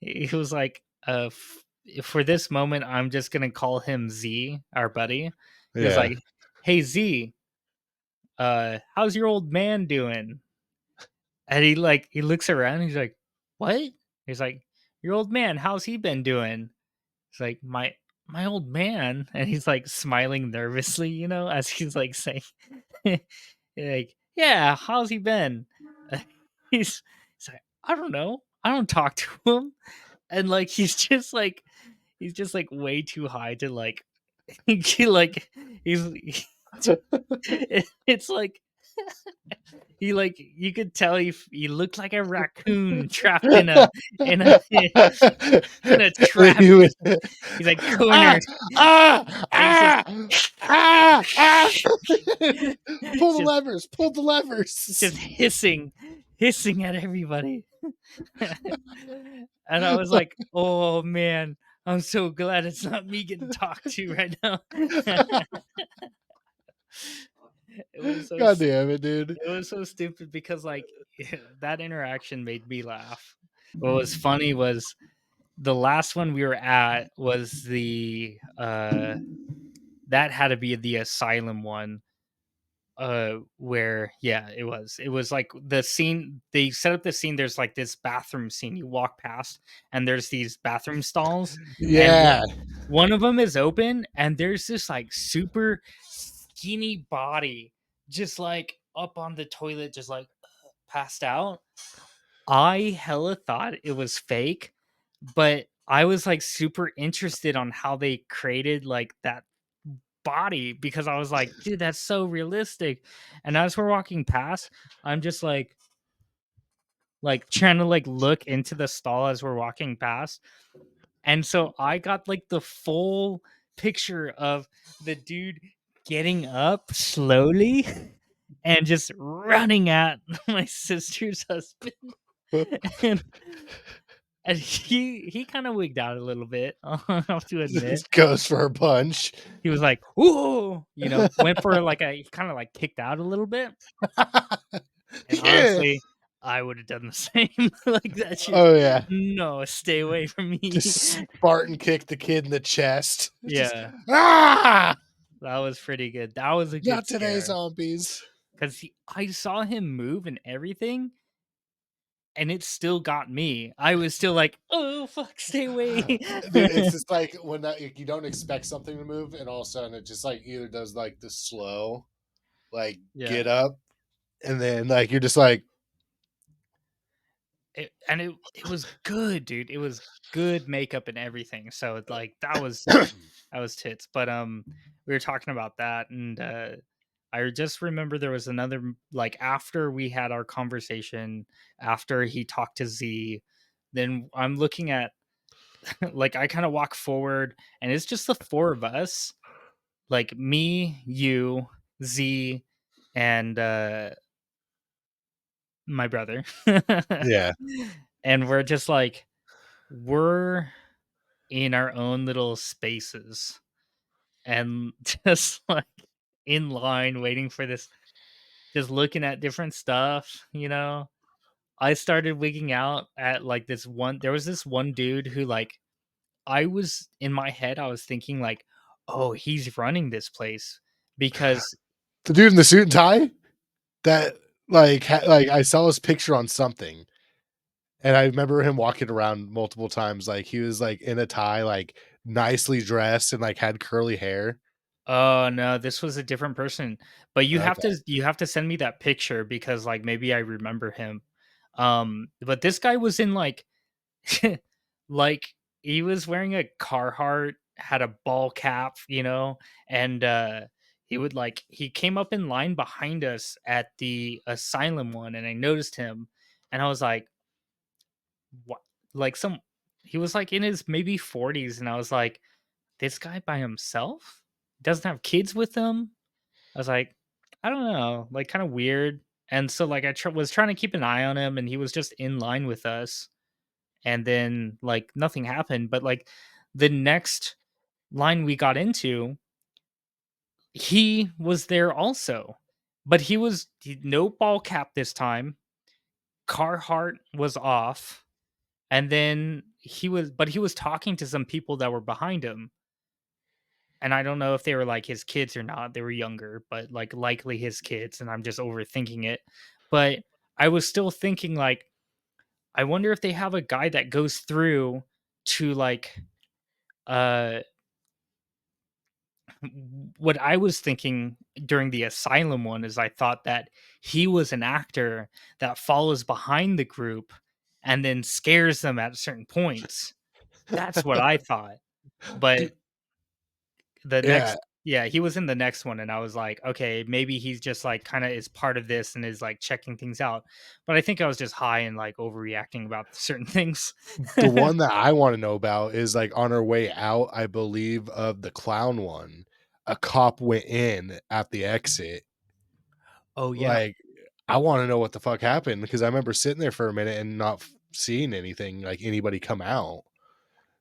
he was like, for this moment, I'm just gonna call him Z, our buddy. He was Yeah. like, "Hey Z, how's your old man doing?" And he looks around. He's like, "What?" He's like, "Your old man, how's he been doing?" He's like, "My old man," and he's like smiling nervously, as he's like saying, like, "Yeah, how's he been?" He's like, "I don't know. I don't talk to him," and like he's just like way too high to like like he's it's like you could tell he looked like a raccoon trapped in a in a trap. He would- He's like ah, cornered, ah, and he's just ah, ah, ah. Pull the just levers, pull the levers. just hissing at everybody. And I was like, oh man, I'm so glad it's not me getting talked to right now. It was so God damn it, dude. it was so stupid because like that interaction made me laugh. What was funny was the last one we were at was the that had to be the asylum one, where yeah, it was like the scene they set up the scene. There's like this bathroom scene you walk past, and there's these bathroom stalls, and Yeah. one of them is open, and there's this like super skinny body just like up on the toilet, just like passed out. I hella thought it was fake, but I was like super interested on how they created like that body because I was like, dude, that's so realistic. And as we're walking past, I'm just like trying to like look into the stall as we're walking past. And so I got like the full picture of the dude getting up slowly and just running at my sister's husband. and and he kind of wigged out a little bit. I have to admit, Just goes for a punch. he was like, "Ooh," went for like he kind of like kicked out a little bit. And Yeah. honestly, I would have done the same. Like that shit. Oh yeah. No, stay away from me. Just Spartan kicked the kid in the chest. Just Yeah, ah, that was pretty good. That was a good not today, scare zombies. because I saw him move and everything, and it still got me. I was still like, "Oh fuck, stay away." Dude, it's just like when that you don't expect something to move, and all of a sudden it just like either does like the slow, like Yeah. get up, and then like you're just like, And it was good, dude. It was good makeup and everything. So like that was tits. But we were talking about that, and I just remember there was another like after we had our conversation, after he talked to Z, then I'm looking at like I kind of walk forward and it's just the four of us, like me, you, Z, and my brother. Yeah. And we're just like, we're in our own little spaces and just like in line waiting for this, just looking at different stuff, you know. I started wigging out at like this one. There was this one dude who like I was in my head. I was thinking like, oh, he's running this place because The dude in the suit and tie that like I saw his picture on something. And I remember him walking around multiple times. Like he was like in a tie, like nicely dressed and like had curly hair. oh no, this was a different person. But Okay. you have to send me that picture because like maybe I remember him. But this guy was in like like he was wearing a Carhartt, had a ball cap, you know, and he would like he came up in line behind us at the asylum one and I noticed him and I was like, what, like some he was like in his maybe 40s and I was like, this guy by himself? Doesn't have kids with him? I was like, I don't know, like kind of weird. And so like was trying to keep an eye on him and he was just in line with us and then like nothing happened. But like the next line we got into, he was there also, but no ball cap this time. Carhartt was off, and then he was talking to some people that were behind him, and I don't know if they were like his kids or not. They were younger, but like likely his kids, and I'm just overthinking it. But I was still thinking like, I wonder if they have a guy that goes through to like uh what I was thinking during the asylum one is I thought that he was an actor that follows behind the group and then scares them at certain points. That's what I thought. But Dude, the yeah, next yeah, he was in the next one and I was like, okay, maybe he's just like kind of is part of this and is like checking things out. But I think I was just high and like overreacting about certain things. the one that I want to know about is like on our way out, I believe, of the clown one. A cop went in at the exit. Oh yeah. Like, I want to know what the fuck happened because I remember sitting there for a minute and not seeing anything, like anybody come out.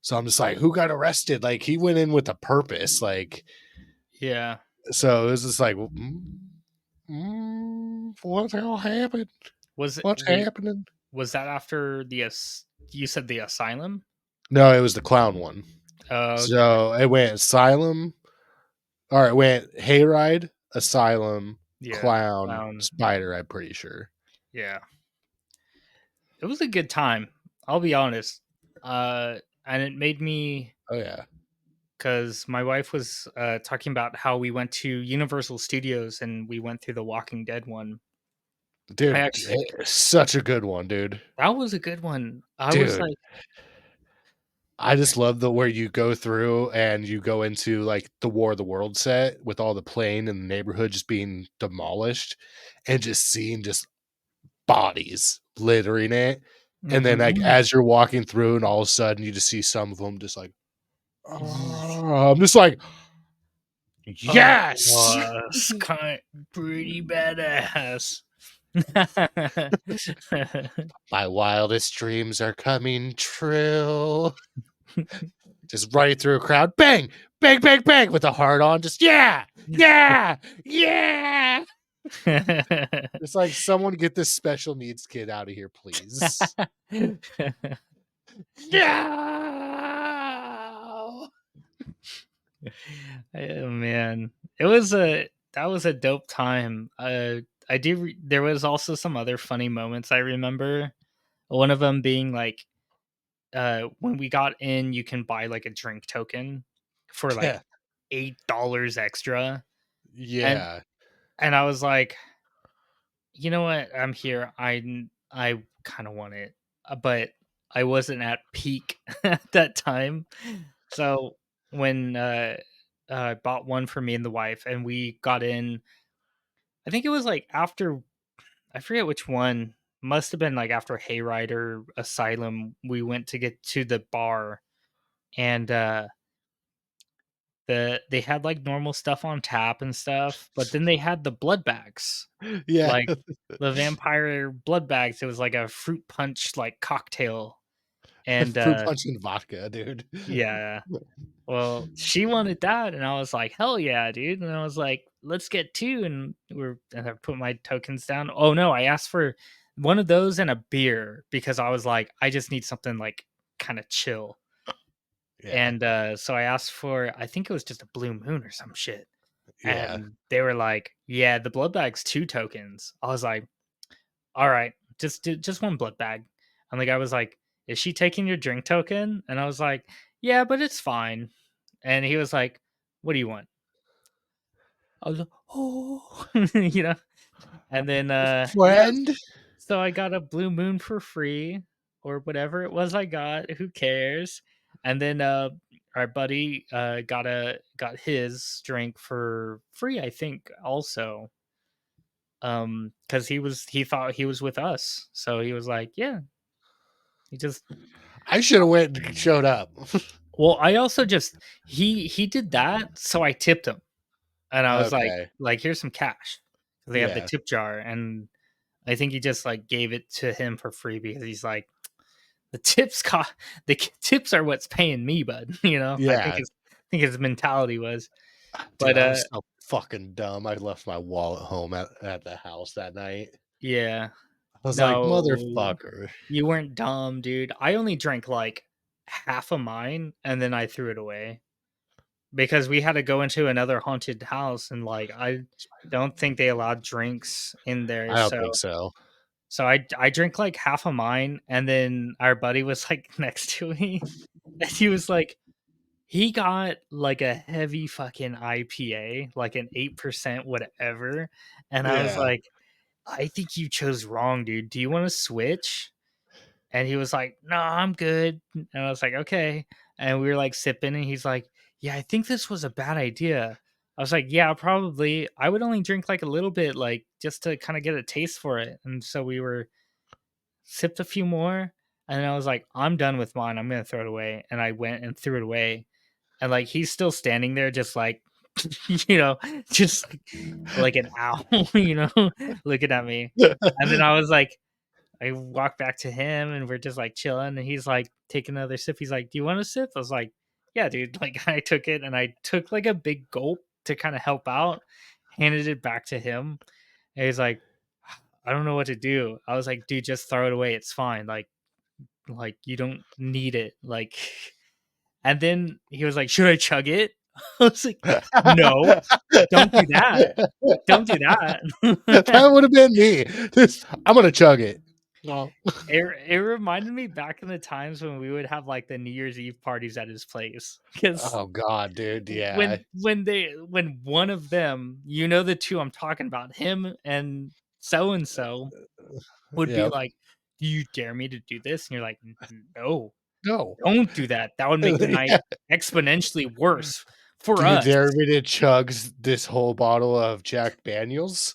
So I'm just like, who got arrested? Like, he went in with a purpose. Like, Yeah. so it was just like, what the hell happened? Was it What's wait, happening? was that after you said the asylum? No, it was the clown one. Okay. So it went asylum. All right, it went hayride, asylum, Yeah. clown, Clown. spider. I'm pretty sure. Yeah. It was a good time. I'll be honest. And it made me Oh yeah, because my wife was talking about how we went to Universal Studios and we went through the Walking Dead one. I dude, actually such a good one, dude. that was a good one. I was Dude, like, I just love the where you go through and you go into like the War of the World set with all the plane and the neighborhood just being demolished and just seeing just bodies littering it. And then like mhm. as you're walking through and all of a sudden you just see some of them just like, oh, I'm just like, yes. It's kind pretty badass. My wildest dreams are coming true. Just running through a crowd, bang, bang, bang, bang, with a heart on. Just yeah, yeah, yeah. It's like someone get this special needs kid out of here, please. No. Oh man, it was a that was a dope time. There was also some other funny moments I remember. One of them being like, when we got in, you can buy like a drink token for like Yeah, $8 extra, and yeah. I was like, you know what, I'm here. I kind of want it, but I wasn't at peak at that time, so when I bought one for me and the wife, and we got in. I think it was like after I forget which one. Must have been like after Hayride or Asylum. We went to get to the bar, and they had like normal stuff on tap and stuff, but then they had the blood bags, Yeah. like the vampire blood bags. It was like a fruit punch like cocktail, and Fruit punch and vodka, dude. yeah. Well, she wanted that, and I was like, "Hell yeah, dude!" And I was like, "Let's get two." And I put my tokens down. Oh no, I asked for one of those and a beer because I was like, I just need something like kind of chill. Yeah. And so I asked for, I think it was just a blue moon or some shit. Yeah. And they were like, "Yeah, the blood bag's 2 tokens." I was like, "All right, just one blood bag." And the guy was like, "Is she taking your drink token?" And I was like, "Yeah, but it's fine." And he was like, "What do you want?" I was like, "Oh," you know. And then yes, Friend? so I got a blue moon for free or whatever it was I got. Who cares? And then our buddy got his drink for free, I think, also. Because he thought he was with us. So he was like, "Yeah." He just I should have went and showed up. well, I also just he did that, so I tipped him. And I was Okay. like, "Here's some cash." They have the Yeah. tip jar, and I think he just like gave it to him for free because he's like, the tips are what's paying me, bud. You know, Yeah. I think his mentality was, Dude, but I was so fucking dumb. I left my wallet home at the house that night. yeah, I was like, no, motherfucker. you weren't dumb, dude. I only drank like half of mine, and then I threw it away because we had to go into another haunted house, and like I don't think they allowed drinks in there, I don't so think so. So I drank like half of mine, and then our buddy was like next to me, and he was like, he got like a heavy fucking IPA, like an 8% whatever, and I was Yeah. like, I think you chose wrong, dude. Do you want to switch? And he was like, "No, I'm good." And I was like, "Okay." And we were like sipping, and he's like, "Yeah, I think this was a bad idea." I was like, "Yeah, probably. I would only drink like a little bit, like just to kind of get a taste for it." And so we were sipped a few more, and then I was like, "I'm done with mine. I'm gonna throw it away." And I went and threw it away. And like he's still standing there, just like you know, just like an owl, looking at me. And then I was like, I walked back to him, and we're just like chilling, and he's like taking another sip. He's like, "Do you want a sip?" I was like, "Yeah, dude." Like I took it, and I took like a big gulp to kind of help out, handed it back to him, and he's like, "I don't know what to do." I was like, "Dude, just throw it away. It's fine. Like you don't need it." Like, and then he was like, "Should I chug it?" I was like, "No, don't do that. Don't do that." That would have been me. I'm gonna chug it. No. It reminded me back in the times when we would have like the New Year's Eve parties at his place because Oh god, dude. Yeah. when one of them, the two I'm talking about, him and so would be Yep. like, "Do you dare me to do this?" And you're like, No, No. don't do that. That would make the night Yeah. exponentially worse for Do you us." dare me to chug this whole bottle of Jack Daniels?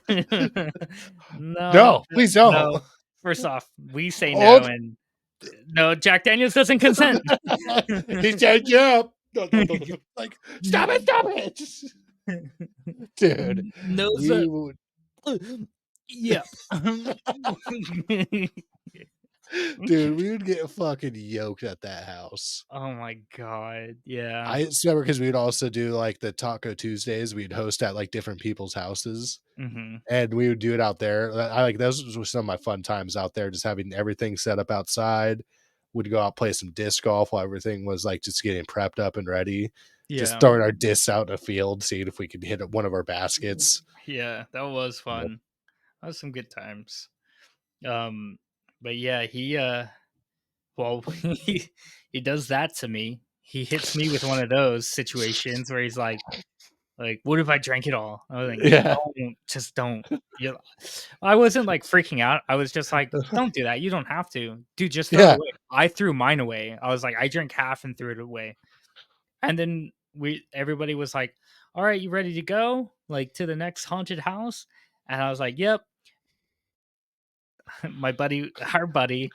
No, No, please don't. no. First off, we say no, Old. and no, Jack Daniels doesn't consent. He said, "Yep." Like, stop it, dude. Knows We that. would, Yep. dude. We would get fucking yoked at that house. Oh my god. Yeah. I just remember because we'd also do like the Taco Tuesdays. We'd host at like different people's houses, Mhm. and we would do it out there. I like those were some of my fun times out there, just having everything set up outside. Would go out play some disc golf while everything was like just getting prepped up and ready. Just Yeah. throwing our discs out in the field, seeing if we could hit one of our baskets. Yeah, that was Yep. fun. That was some good times. Um, but yeah, well, he does that to me. He hits me with one of those situations where he's like, "What if I drank it all?" I was like, Yeah. "Don't, just don't." You I wasn't like freaking out. I was just like, "Don't do that. You don't have to. Dude, just throw it Yeah. away." I threw mine away. I was like, I drank half and threw it away. And then everybody was like, "All right, you ready to go? Like to the next haunted house?" And I was like, "Yep." My buddy, our buddy,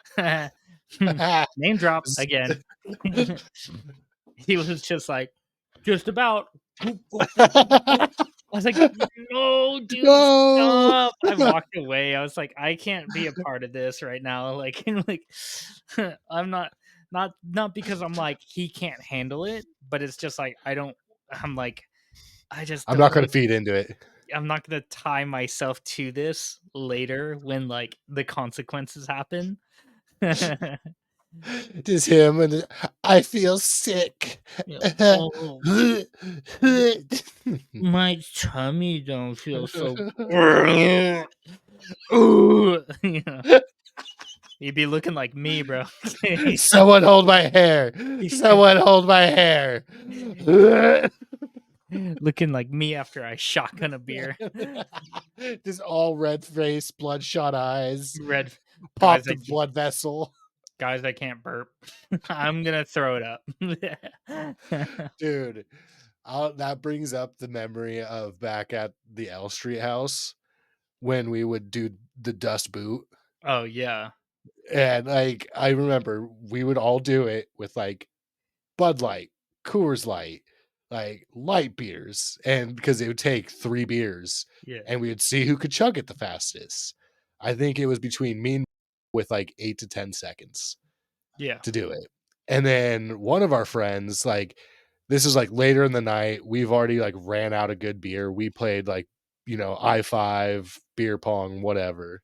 name drop again. he was just like, just about. I was like, no, dude, No. stop. I walked away. I was like, I can't be a part of this right now. Like, and like, I'm not because I'm like he can't handle it, but it's just like I'm like, I just I'm don't not going want to feed into it. I'm not gonna tie myself to this later when like the consequences happen. Just him and I feel sick. Yeah, oh, my tummy don't feel so. Ooh, you know, you'd be looking like me, bro. Someone hold my hair. Someone hold my hair. Looking like me after I shotgun a beer. Just all red face, bloodshot eyes, Red guys, popped blood vessel. I can't burp. I'm gonna throw it up. Dude, that brings up the memory of back at the L Street house when we would do the dust boot. Oh yeah, And like I remember we would all do it with like Bud Light, Coors Light, like light beers, and because it would take 3 beers, yeah, and we would see who could chug it the fastest. I think it was between me and with like 8 to 10 seconds yeah, to do it. And then one of our friends, like this is like later in the night, we've already like ran out of good beer. We played like, I-5, beer pong, whatever.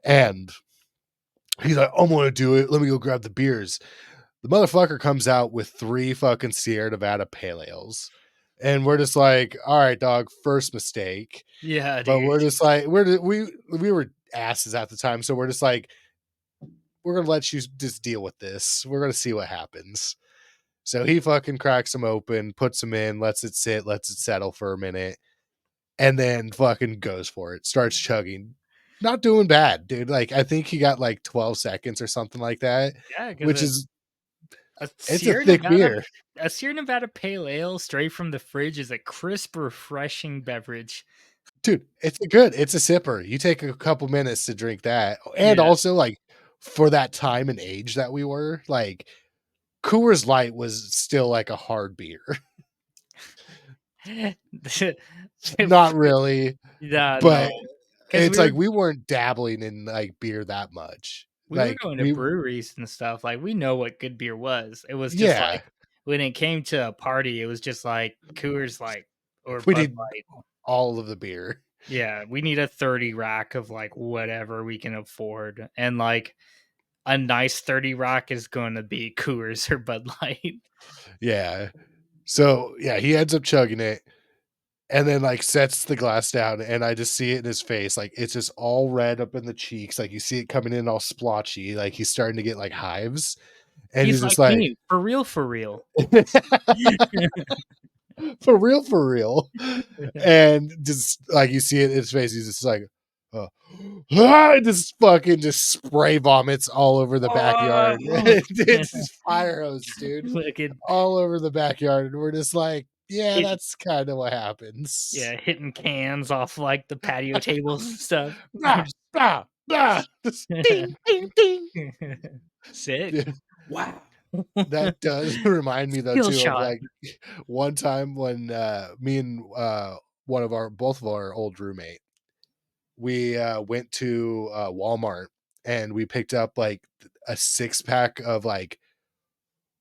And he's like, I'm gonna do it. Let me go grab the beers. The motherfucker comes out with 3 fucking Sierra Nevada pale ales. And we're just like, all right, dog, first mistake. yeah, But dude. we're just like, we were asses at the time. So we're just like, we're gonna let you just deal with this. We're gonna see what happens. So he fucking cracks them open, puts them in, lets it sit, lets it settle for a minute, and then fucking goes for it. Starts chugging. Not doing bad, dude. Like I think he got like 12 seconds or something like that, Yeah, because which is a it's a Sierra thick Nevada, beer. a Sierra Nevada Pale Ale straight from the fridge is a crisp, refreshing beverage. Dude, it's a sipper. You take a couple minutes to drink that. And Yeah. also like for that time and age that we were, like Coors Light was still like a hard beer. Not really, Yeah, no, but because it's like we weren't dabbling in like beer that much. we were Like going to breweries and stuff. Like we know what good beer was. It was just yeah, like when it came to a party, it was just like Coors Light or we Bud need Light. all of the beer. Yeah, we need a 30 rack of like whatever we can afford, and like a nice 30 rack is going to be Coors or Bud Light. Yeah. So yeah, he ends up chugging it and then like sets the glass down and I just see it in his face. Like it's just all red up in the cheeks. Like you see it coming in all splotchy. Like he's starting to get like hives. And He's he's just like like me, for real, for real. for real, for real. And just like you see it in his face, he's just like, oh, just fucking just spray vomits all over the backyard. Oh, It's just fire hose, dude, fucking all over the backyard. And we're just like, yeah, hit, that's kind of what happens. yeah, hitting cans off like the patio tables and stuff. Blah, blah, blah. Just ding, ding, ding. Sick. Dude, Wow. that does remind me though Skill too of shot. like one time when me and both of our old roommate, we went to Walmart and we picked up like a 6-pack of like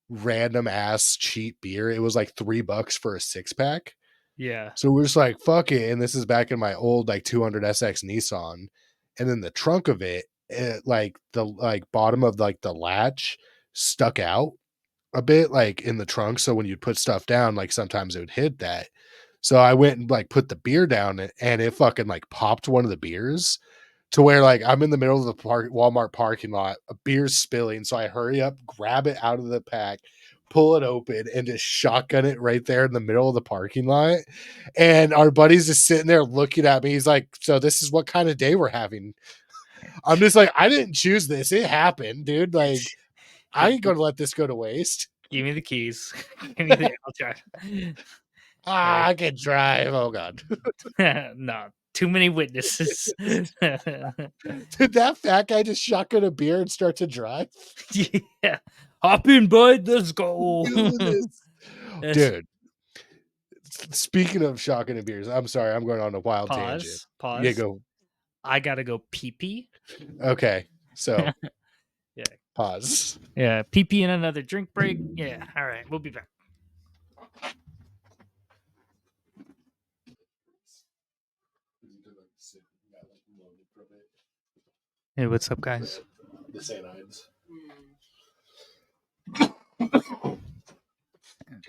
random ass cheap beer. It was like $3 for a 6-pack. Yeah. So we're just like, fuck it. And this is back in my old like 200 SX Nissan. And then the trunk of like the like bottom of like the latch stuck out a bit like in the trunk. So when you'd put stuff down, like sometimes it would hit that. So I went and like put the beer down and it fucking like popped one of the beers to where like I'm in the middle of the Walmart parking lot, a beer's spilling. So I hurry up, grab it out of the pack, pull it open, and just shotgun it right there in the middle of the parking lot. And our buddy's just sitting there looking at me. He's like, so this is what kind of day we're having. I'm just like, I didn't choose this. It happened, dude. Like, I ain't gonna let this go to waste. Give me the keys. Give me the I'll drive. I can drive. Oh god. No, too many witnesses. Did that fat guy just shotgun a beer and start to drive? Yeah. Hop in, bud. Let's go. Do this. Dude, speaking of shotgun and beers, I'm sorry, I'm going on a wild tangent. Pause. Yeah, Pause. go. I gotta go pee pee. Okay, so Yeah. pause. Yeah. Pee pee and another drink break. Yeah. All right. We'll be back. Hey, what's up, guys? The Saiyans.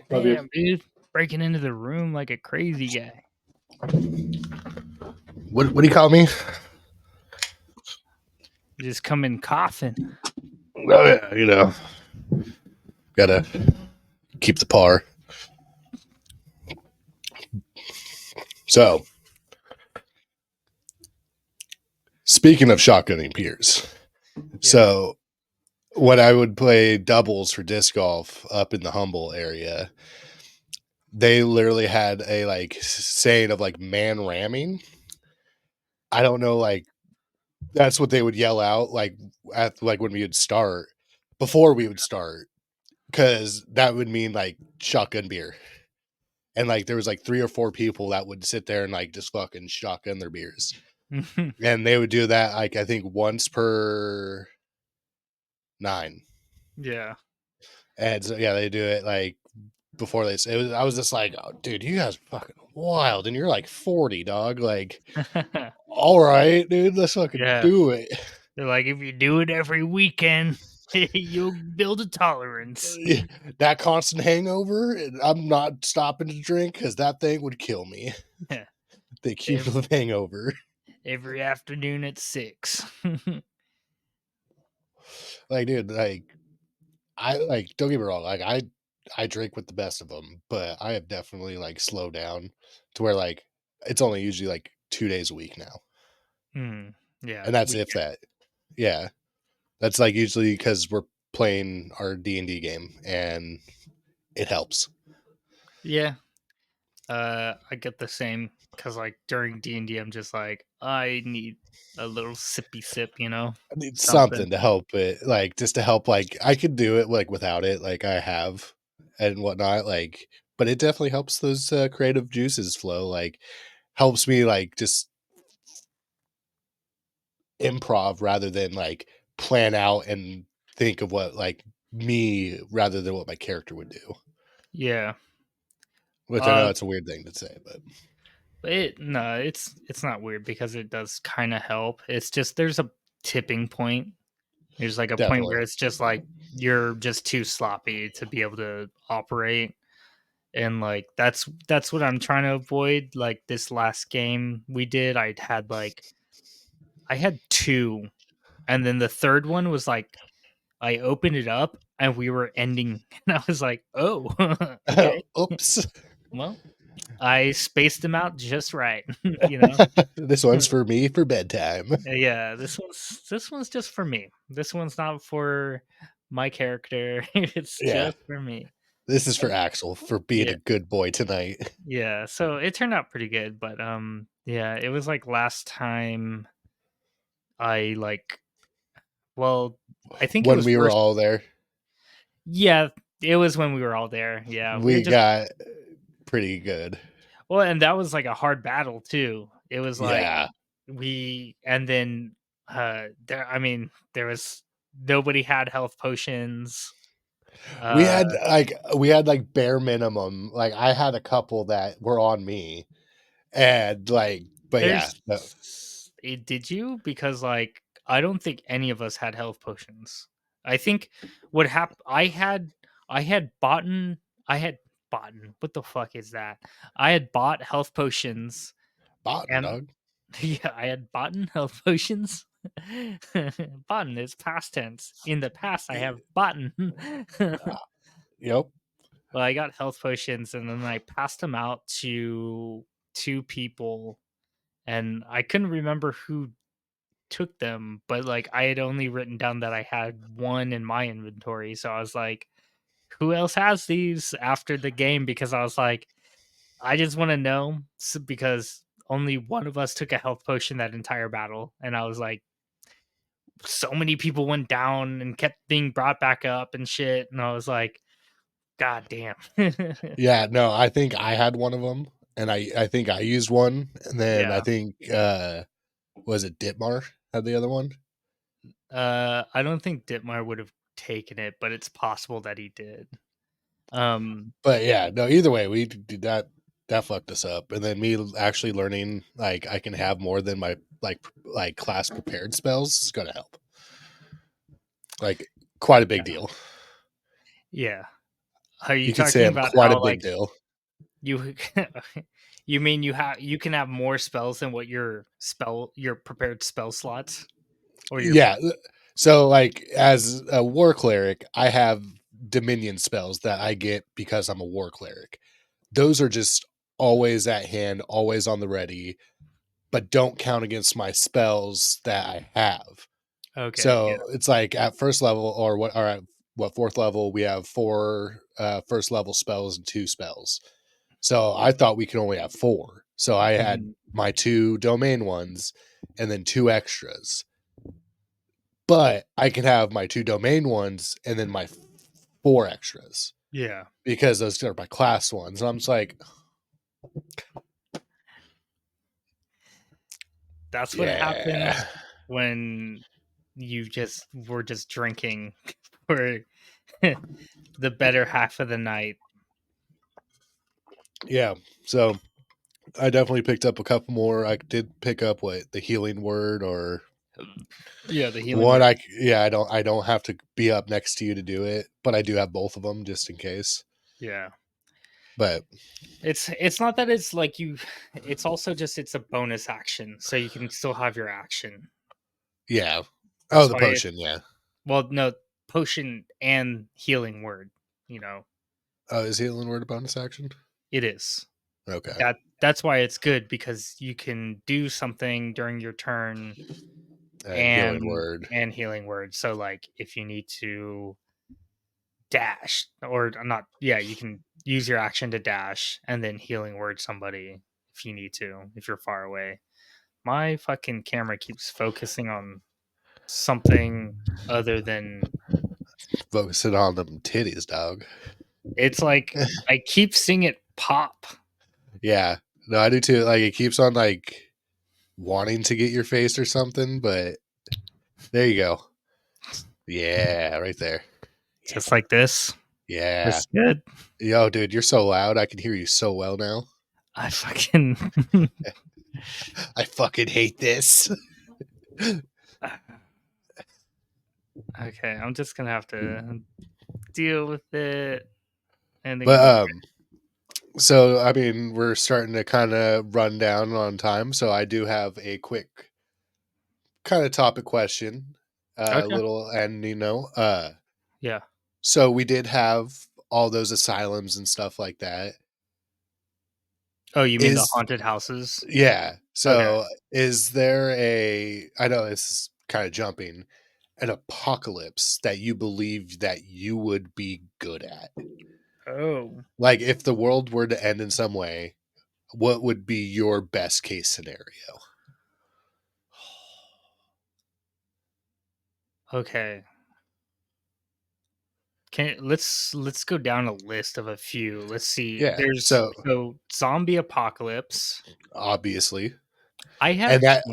Damn, dude. Breaking into the room like a crazy guy. What do you call me? Just come in coughing. Oh yeah, gotta keep the par. So, speaking of shotgunning peers, so when I would play doubles for disc golf up in the Humble area, they literally had a like saying of like man ramming. I don't know, like that's what they would yell out like at like when we would start, before we would start, because that would mean like shotgun beer. And like there was like 3 or 4 people that would sit there and like just fucking shotgun their beers. And they would do that like I think once per 9. Yeah. And so yeah, they do it like before they say it was, I was just like, oh, dude, you guys are fucking wild, and you're like 40, dog. Like, all right, dude, let's fucking Yeah. do it. They're like, if you do it every weekend, you'll build a tolerance. That constant hangover, I'm not stopping to drink because that thing would kill me. Yeah. The cumulative hangover. Every afternoon at 6. Like, dude, like I like. Don't get me wrong. Like, I drink with the best of them, but I have definitely like slowed down to where like it's only usually like 2 days a week now, Yeah. and that's if that. Yeah, that's like usually because we're playing our D&D game, and it helps. Yeah. I get the same because like during D&D, I'm just like, I need a little sippy sip, I need something. something to help it, like just to help. Like I could do it like without it, like I have and whatnot. Like, but it definitely helps those creative juices flow. Like, helps me like just improv rather than like plan out and think of what like me rather than what my character would do. Yeah. Which I know it's a weird thing to say, but It's not weird because it does kind of help. It's just there's a tipping point. There's like a point where definitely. it's just like you're just too sloppy to be able to operate. And like that's what I'm trying to avoid. Like this last game we did, I had 2, and then the third one was like I opened it up and we were ending and I was like, "Oh, okay. Oops. Well, I spaced them out just right, you know." This one's for me for bedtime. Yeah, this one's just for me. This one's not for my character. It's Yeah. just for me. This is for Axel for being Yeah. a good boy tonight. Yeah, so it turned out pretty good, but yeah, it was like last time I like well, I think it When was we were worse. all there, Yeah, it was when we were all there. Yeah, we were we just got pretty good. well, and that was like a hard battle too. It was like Yeah. and then there was nobody had health potions. We Uh had like bare minimum. Like I had a couple that were on me. And like, but yeah, no, Did you? Because like I don't think any of us had health potions. I think what happened. I had bought. I had bought. What the fuck is that? I had bought health potions, bottom and dog. yeah, I had bought health potions. Bought is past tense. In the past, I have bought. Yep. Well, I got health potions, and then I passed them out to 2 people, and I couldn't remember who took them, but like I had only written down that I had 1 in my inventory. So I was like, who else has these after the game? Because I was like, I just want to know because only one of us took a health potion that entire battle. And I was like, so many people went down and kept being brought back up and shit. And I was like, God damn. Yeah, no, I think I had one of them, and I think I used one, and then I Yeah. think was it Ditmar had the other one? I don't think Ditmar would have taken it, but it's possible that he did. But yeah, no, either way, we did that. That fucked us up, and then me actually learning like I can have more than my like class prepared spells is gonna help. Like quite a big yeah. deal. Yeah. Are you You could say talking I'm about quite a how big like deal. you you mean you can have more spells than what your prepared spell slots or your Yeah. So like as a war cleric, I have dominion spells that I get because I'm a war cleric. Those are just always at hand, always on the ready, but don't count against my spells that I have. Okay, yeah. So it's like at first level or at what fourth level we have 4 first level spells and 2 spells. So I thought we could only have 4. So I had Mhm. my 2 domain ones and then 2 extras. But I can have my 2 domain ones and then my 4 extras Yeah. because those are my class ones. And I'm just like, That's what yeah. happens when you just were just drinking for the better half of the night. Yeah. So I definitely picked up a couple more. I did pick up what the healing word or Yeah, the healing one. word. I don't have to be up next to you to do it, but I do have both of them just in case. Yeah. But It's not that it's like you it's also just it's a bonus action, so you can still have your action. yeah. Oh, That's the why it potion. Yeah. well, no, potion and healing word, you know, Oh, is healing word a bonus action? it is. Okay. That's why it's good because you can do something during your turn And healing and word. healing word. So like if you need to dash or not, yeah, you can use your action to dash and then healing word somebody if you need to, if you're far away. My fucking camera keeps focusing on something other than Focusing on them titties, dog. it's like I keep seeing it pop. Yeah. No, I do too. Like it keeps on like wanting to get your face or something, but there you go. Yeah, right there. Just like this. Yeah. That's good. Yo, dude, you're so loud. I can hear you so well now. I fucking I fucking hate this. okay, I'm just gonna have to deal with it and But ignore so I mean, we're starting to kind of run down on time, so I do have a quick kind of topic question. it. Okay. Little and Yeah. so we did have all those asylums and stuff like that. Oh, you mean the Is haunted houses? Yeah. Okay. So is there a I know this is kind of jumping, an apocalypse that you believe that you would be good at? Oh. Like if the world were to end in some way, what would be your best case scenario? Okay. Can let's go down a list of a few. Let's see. Yeah. There's So so zombie apocalypse. obviously, I and have that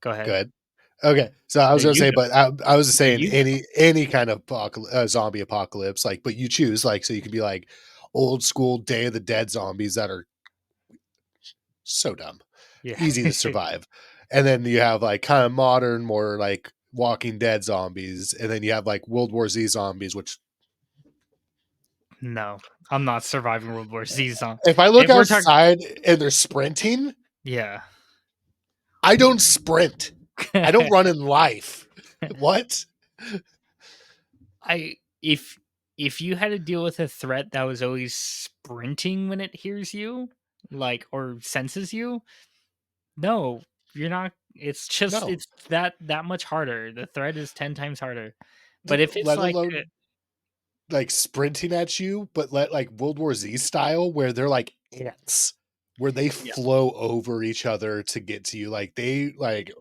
go ahead. good. Okay, so I No, was gonna you say, go. but I was just No, saying you go. any kind of zombie apocalypse, like, but you choose like so you can be like old school Day of the Dead zombies that are so dumb, Yeah. easy to survive, and then you have like kind of modern, more like Walking Dead zombies, and then you have like World War Z zombies. Which No, I'm not surviving World War Z zone. if I look If we're talking, outside and they're sprinting, yeah. I don't sprint. I don't run in life. What? I if you had to deal with a threat that was always sprinting when it hears you, like or senses you, no, you're not. It's just No. it's that much harder. The threat is 10 times harder. But if it's Let like alone like sprinting at you, but let like World War Z style where they're like ants, where they yeah, flow over each other to get to you. Like they like,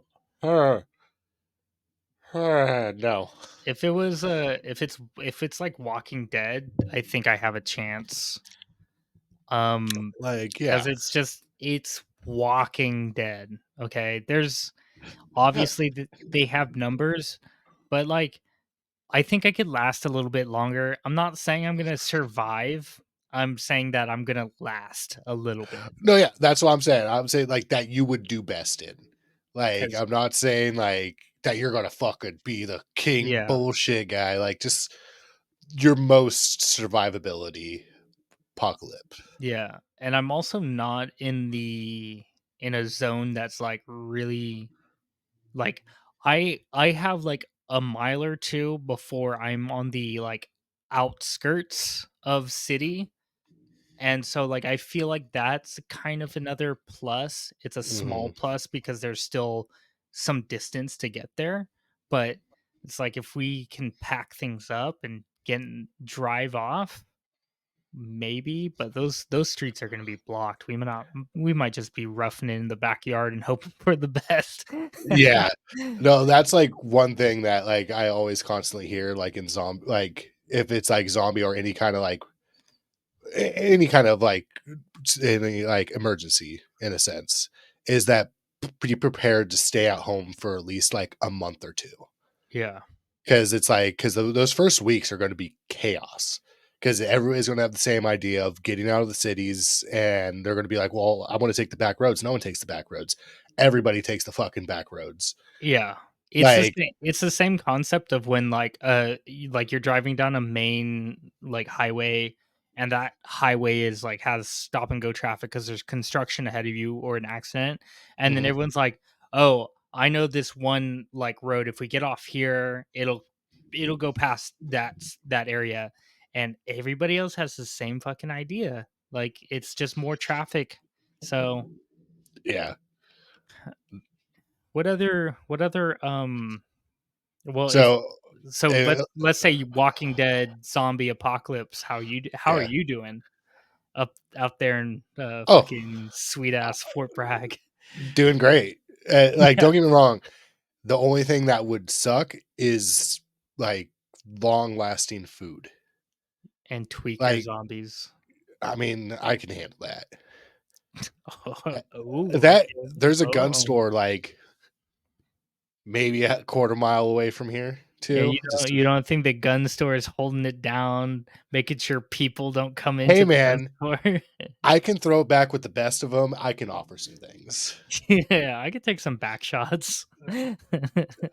huh, No. If it was if it's like Walking Dead, I think I have a chance. Like, Because yeah. it's Walking Dead. Okay, there's obviously they have numbers, but like I think I could last a little bit longer. I'm not saying I'm gonna survive. I'm saying that I'm gonna last a little bit. No, yeah, that's what I'm saying. I'm saying like that you would do best in. Like, Because I'm not saying like that you're gonna fucking be the king yeah, bullshit guy. Like, just your most survivability apocalypse. yeah, and I'm also not in a zone that's like really like I have like a mile or two before I'm on the like outskirts of city. And so like I feel like that's kind of another plus. It's a small Hmm. plus because there's still some distance to get there, but it's like if we can pack things up and drive off, maybe, but those streets are going to be blocked. We might just be roughing it in the backyard and hoping for the best. Yeah. No, that's like one thing that like I always constantly hear like in zombie, like if it's like zombie or any kind of like any kind of like any like emergency in a sense, is that be prepared to stay at home for at least like a month or two. Yeah. Because it's like, because those first weeks are going to be chaos. Because everybody's going to have the same idea of getting out of the cities, and they're going to be like, "Well, I want to take the back roads." No one takes the back roads. Everybody takes the fucking back roads. Yeah. Like, It's the same concept of when like you're driving down a main like highway, and that highway is like has stop and go traffic because there's construction ahead of you or an accident, and then mhm, everyone's like, "Oh, I know this one like road. If we get off here, it'll go past that area." And everybody else has the same fucking idea. Like it's just more traffic. So, yeah. what other well, if So, so uh, let's say Walking Dead zombie apocalypse, how are yeah. you doing out there in Oh, fucking sweet ass Fort Bragg? doing great. Like, Yeah, don't get me wrong. The only thing that would suck is like long lasting food. and tweaker Like, zombies. I mean, I can handle that. Uh, Oh, That okay. there's a gun Oh, store like maybe a quarter mile away from here yeah. too. Just You don't think the gun store is holding it down, making sure people don't come hey into the gun man, store? I can throw it back with the best of them. I can offer some things. Yeah, I could take some back shots.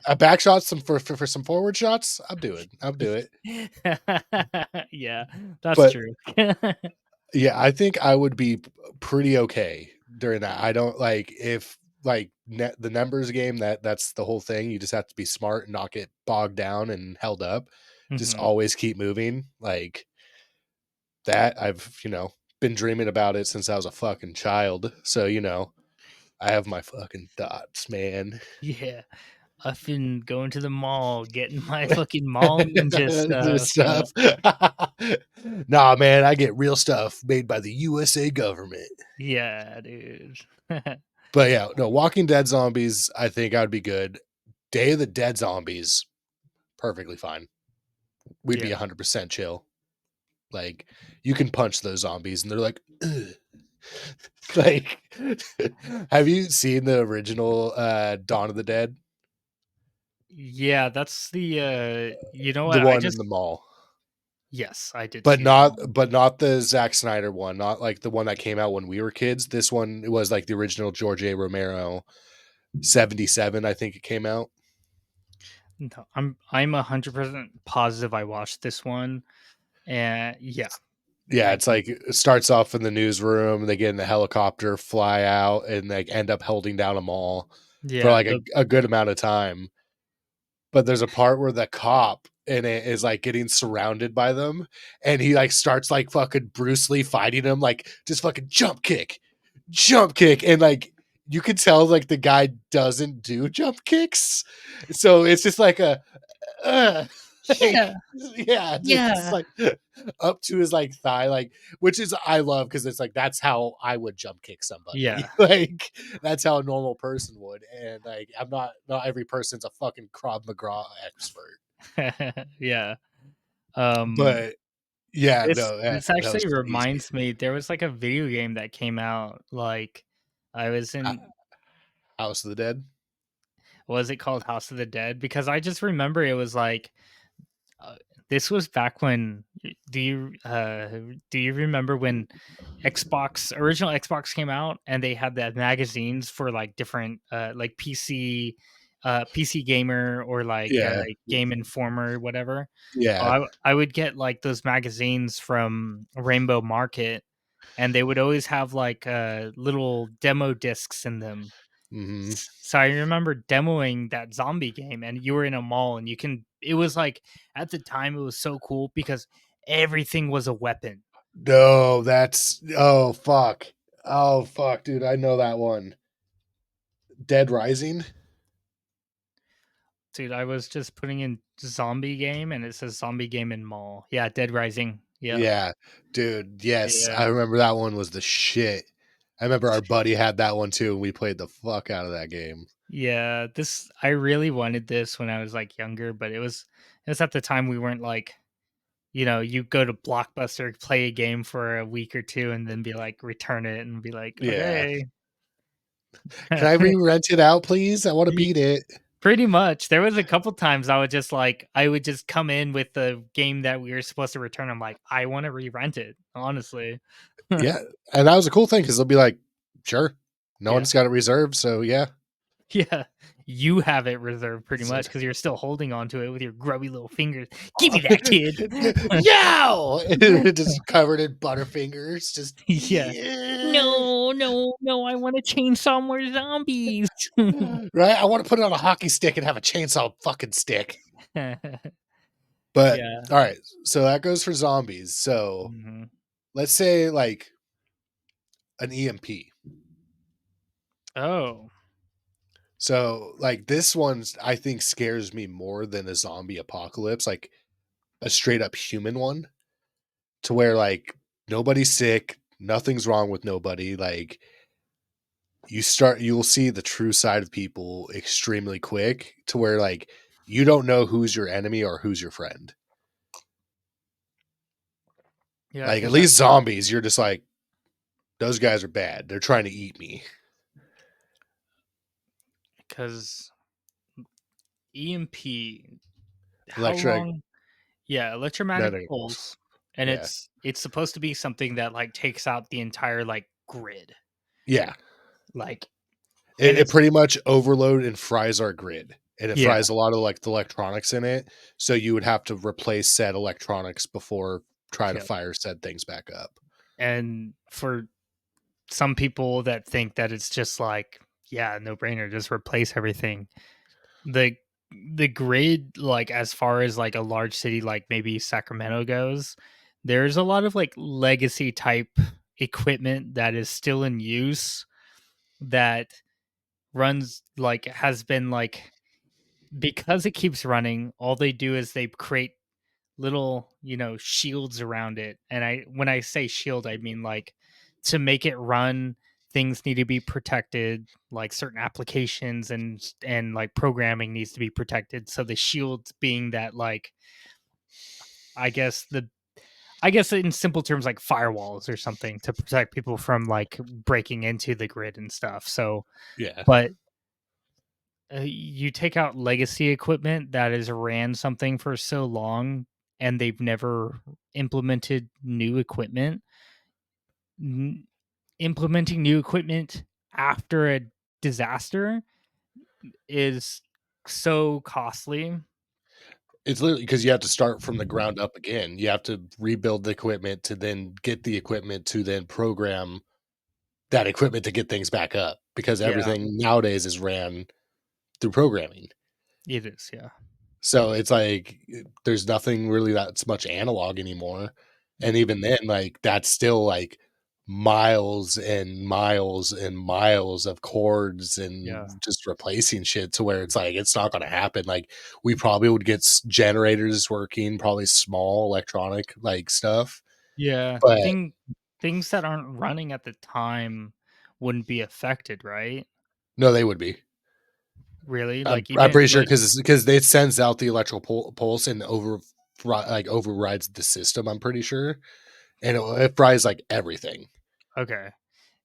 A back shot, some for some forward shots. I'll do it. Yeah, that's But true. yeah, I think I would be pretty okay during that. I don't like if like the numbers game that's the whole thing. You just have to be smart and not get bogged down and held up. Just Mhm. always keep moving. Like that, I've been dreaming about it since I was a fucking child. So I have my fucking thoughts, man. Yeah, I've been going to the mall, getting my fucking mall ninja This stuff. stuff. Nah, man, I get real stuff made by the USA government. Yeah, dude. But yeah, no, Walking Dead zombies, I think I would be good. Day of the Dead zombies, perfectly fine. We'd be Yeah. 100% chill. Like, you can punch those zombies and they're like, ugh. Like, have you seen the original Dawn of the Dead? Yeah, that's you know The what? I one in just the mall. yes, I did But see that not one. but not the Zack Snyder one, not like the one that came out when we were kids. This one was like the original George A. Romero 77, I think it came out. No, I'm 100% positive I watched this one, and yeah, Yeah, I it's did. like it starts off in the newsroom, they get in the helicopter, fly out, and like end up holding down a mall for Yeah, like a good amount of time. But there's a part where the cop in it is like getting surrounded by them, and he like starts like fucking Bruce Lee fighting him, like just fucking jump kick, and like you can tell like the guy doesn't do jump kicks, so it's just like a. Like, Yeah. yeah, dude, it's Yeah. like up to his like thigh, like which is I love because it's like that's how I would jump kick somebody. Yeah. Like that's how a normal person would. And like I'm not every person's a fucking Krav Maga expert. Yeah. Um, But yeah, this no, this that was actually crazy. reminds me, there was like a video game that came out, like I was Ho- in, House of the Dead. was it called House of the Dead? Because I just remember it was like, uh, this was back when, do you remember when original Xbox came out and they had the magazines for like different like PC Gamer or like Yeah, Game Informer, whatever. yeah. I would get like those magazines from Rainbow Market, and they would always have like little demo discs in them. Hmm. So I remember demoing that zombie game, and you were in a mall, and it was like, at the time it was so cool because everything was a weapon. No, that's oh fuck, dude. I know that one. Dead Rising. Dude, I was just putting in zombie game and it says zombie game in mall. Yeah, Dead Rising. Yep. Yeah, dude. Yes, I Yeah. remember that one was the shit. I remember our buddy had that one too, and we played the fuck out of that game. Yeah, this I really wanted this when I was like younger, but it was at the time we weren't like, you go to Blockbuster, play a game for a week or two and then be like return it and be like, Yeah. "Okay." Can I re-rent it out, please? I want to Ye- beat it. Pretty much. There was a couple times I would just come in with the game that we were supposed to return. I'm like, I want to re-rent it, honestly. Yeah, and that was a cool thing because they'll be like, "Sure, no Yeah. one's got it reserved, so yeah." Yeah, you have it reserved pretty So- much because you're still holding on to it with your grubby little fingers. Give me that, kid. Yo! Just covered in butterfingers. Just Yeah. yeah. No, no, no, I want to chainsaw more zombies. Right? I want to put it on a hockey stick and have a chainsaw fucking stick. But Yeah. all right, so that goes for zombies. So Mhm. let's say like an EMP. Oh, So like this one's I think scares me more than a zombie apocalypse, like a straight up human one, to where like nobody's sick, nothing's wrong with nobody. Like you'll see the true side of people extremely quick to where like you don't know who's your enemy or who's your friend. yeah, Like at least zombies, you're just like, those guys are bad. They're trying to eat me. because EMP, how Electric long? Yeah, electromagnetic magnetic pulse. pulse, and Yeah. it's supposed to be something that like takes out the entire like grid, Yeah. like, and It pretty much overload and fries our grid. And it yeah, fries a lot of like the electronics in it. So you would have to replace said electronics before try to yeah, fire said things back up. and for some people that think that it's just like, yeah, no brainer, just replace everything. The the grid, like as far as like a large city like maybe Sacramento goes, there's a lot of like legacy type equipment that is still in use that runs like has been like, because it keeps running, all they do is they create little, shields around it. And when I say shield, I mean like, to make it run, things need to be protected, like certain applications and like programming needs to be protected. So the shield being that, like, I guess the I guess in simple terms, like firewalls or something to protect people from like breaking into the grid and stuff. So, Yeah. but you take out legacy equipment that has ran something for so long and they've never implemented new equipment. N- Implementing new equipment after a disaster is so costly. It's literally because you have to start from the ground up again. You have to rebuild the equipment to then get the equipment to then program that equipment to get things back up because Yeah, everything nowadays is ran through programming. it is. Yeah. So it's like there's nothing really that's much analog anymore. And Mm. even then, like that's still like miles and miles and miles of cords and Yeah. just replacing shit to where it's like it's not going to happen. Like we probably would get generators working, probably small electronic like stuff, Yeah. but Things that aren't running at the time wouldn't be affected, right? no, they would be. Really? I'm, Like I'm even pretty sure like because it sends out the electrical pulse and overrides the system. I'm pretty sure, and it fries like everything. okay.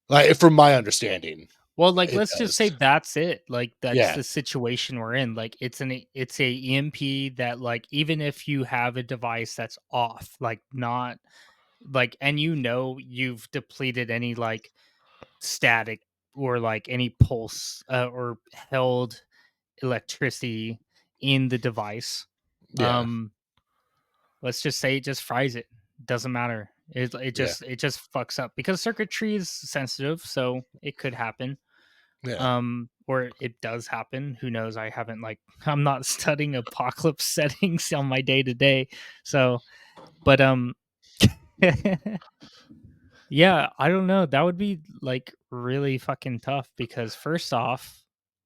Like from my understanding, Well, like it let's just say does. that's it. Like that's Yeah, the situation we're in. Like it's a EMP that like even if you have a device that's off, like not like and you've depleted any like static or like any pulse or held electricity in the device. yeah, Um let's just say it just fries it. Doesn't matter. yeah, It just fucks up because circuitry is sensitive, so it could happen. yeah. Or it does happen. Who knows? I haven't like I'm not studying apocalypse settings on my day to day. So, but yeah, I don't know. That would be like really fucking tough because first off,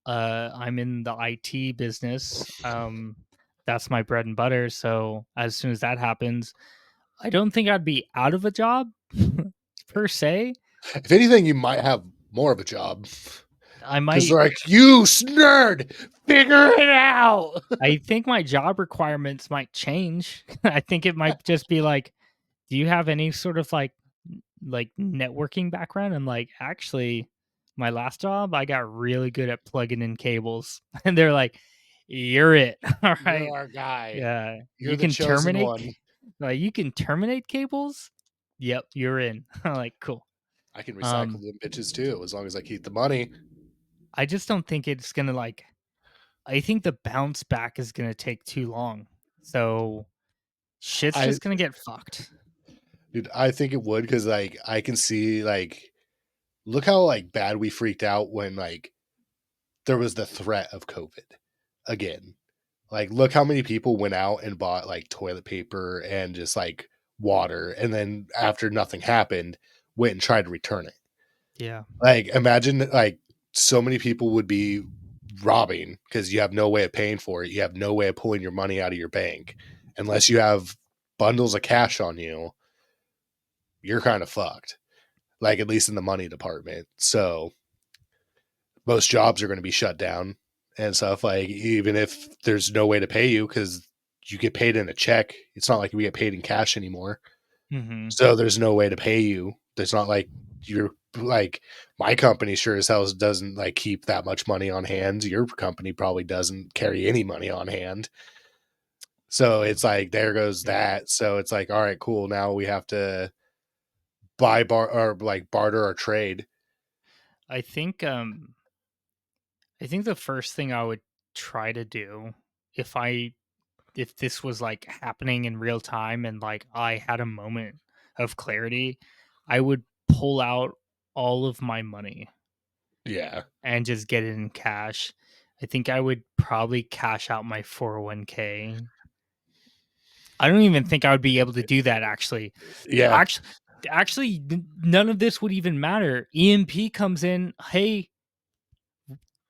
I'm in the IT business. That's my bread and butter. So as soon as that happens, I don't think I'd be out of a job per se. If anything, you might have more of a job I because they're might like, "You nerd, figure it out." I think my job requirements might change. I think it might just be like, do you have any sort of like networking background? And like, actually, my last job, I got really good at plugging in cables. And they're like, you're it. All You're right. our guy. Yeah. You're the chosen one. Like you can terminate cables. Yep, you're in. I'm like, cool. I can recycle Um, them bitches too, as long as I keep the money. I just don't think it's gonna like I think the bounce back is gonna take too long. So shit's I, just gonna get fucked. dude, I think it would because like I can see like, look how like bad we freaked out when like there was the threat of COVID again. Like, look how many people went out and bought like toilet paper and just like water, and then after nothing happened, went and tried to return it. Yeah. Like, imagine like so many people would be robbing because you have no way of paying for it. You have no way of pulling your money out of your bank unless you have bundles of cash on you. You're kind of fucked. Like, at least in the money department. So most jobs are going to be shut down and stuff. Like, even if there's no way to pay you because you get paid in a check, it's not like we get paid in cash anymore. Mm-hmm. So there's no way to pay you. There's not like you're like my company sure as hell doesn't like keep that much money on hand. Your company probably doesn't carry any money on hand. So it's like there goes Yeah. that. So it's like, all right, cool. Now we have to buy or like barter or trade. I think I think the first thing I would try to do if if this was like happening in real time and like I had a moment of clarity, I would pull out all of my money Yeah. and just get it in cash. I think I would probably cash out my 401k. I don't even think I would be able to do that actually. Yeah. Actually, none of this would even matter. EMP comes in, hey,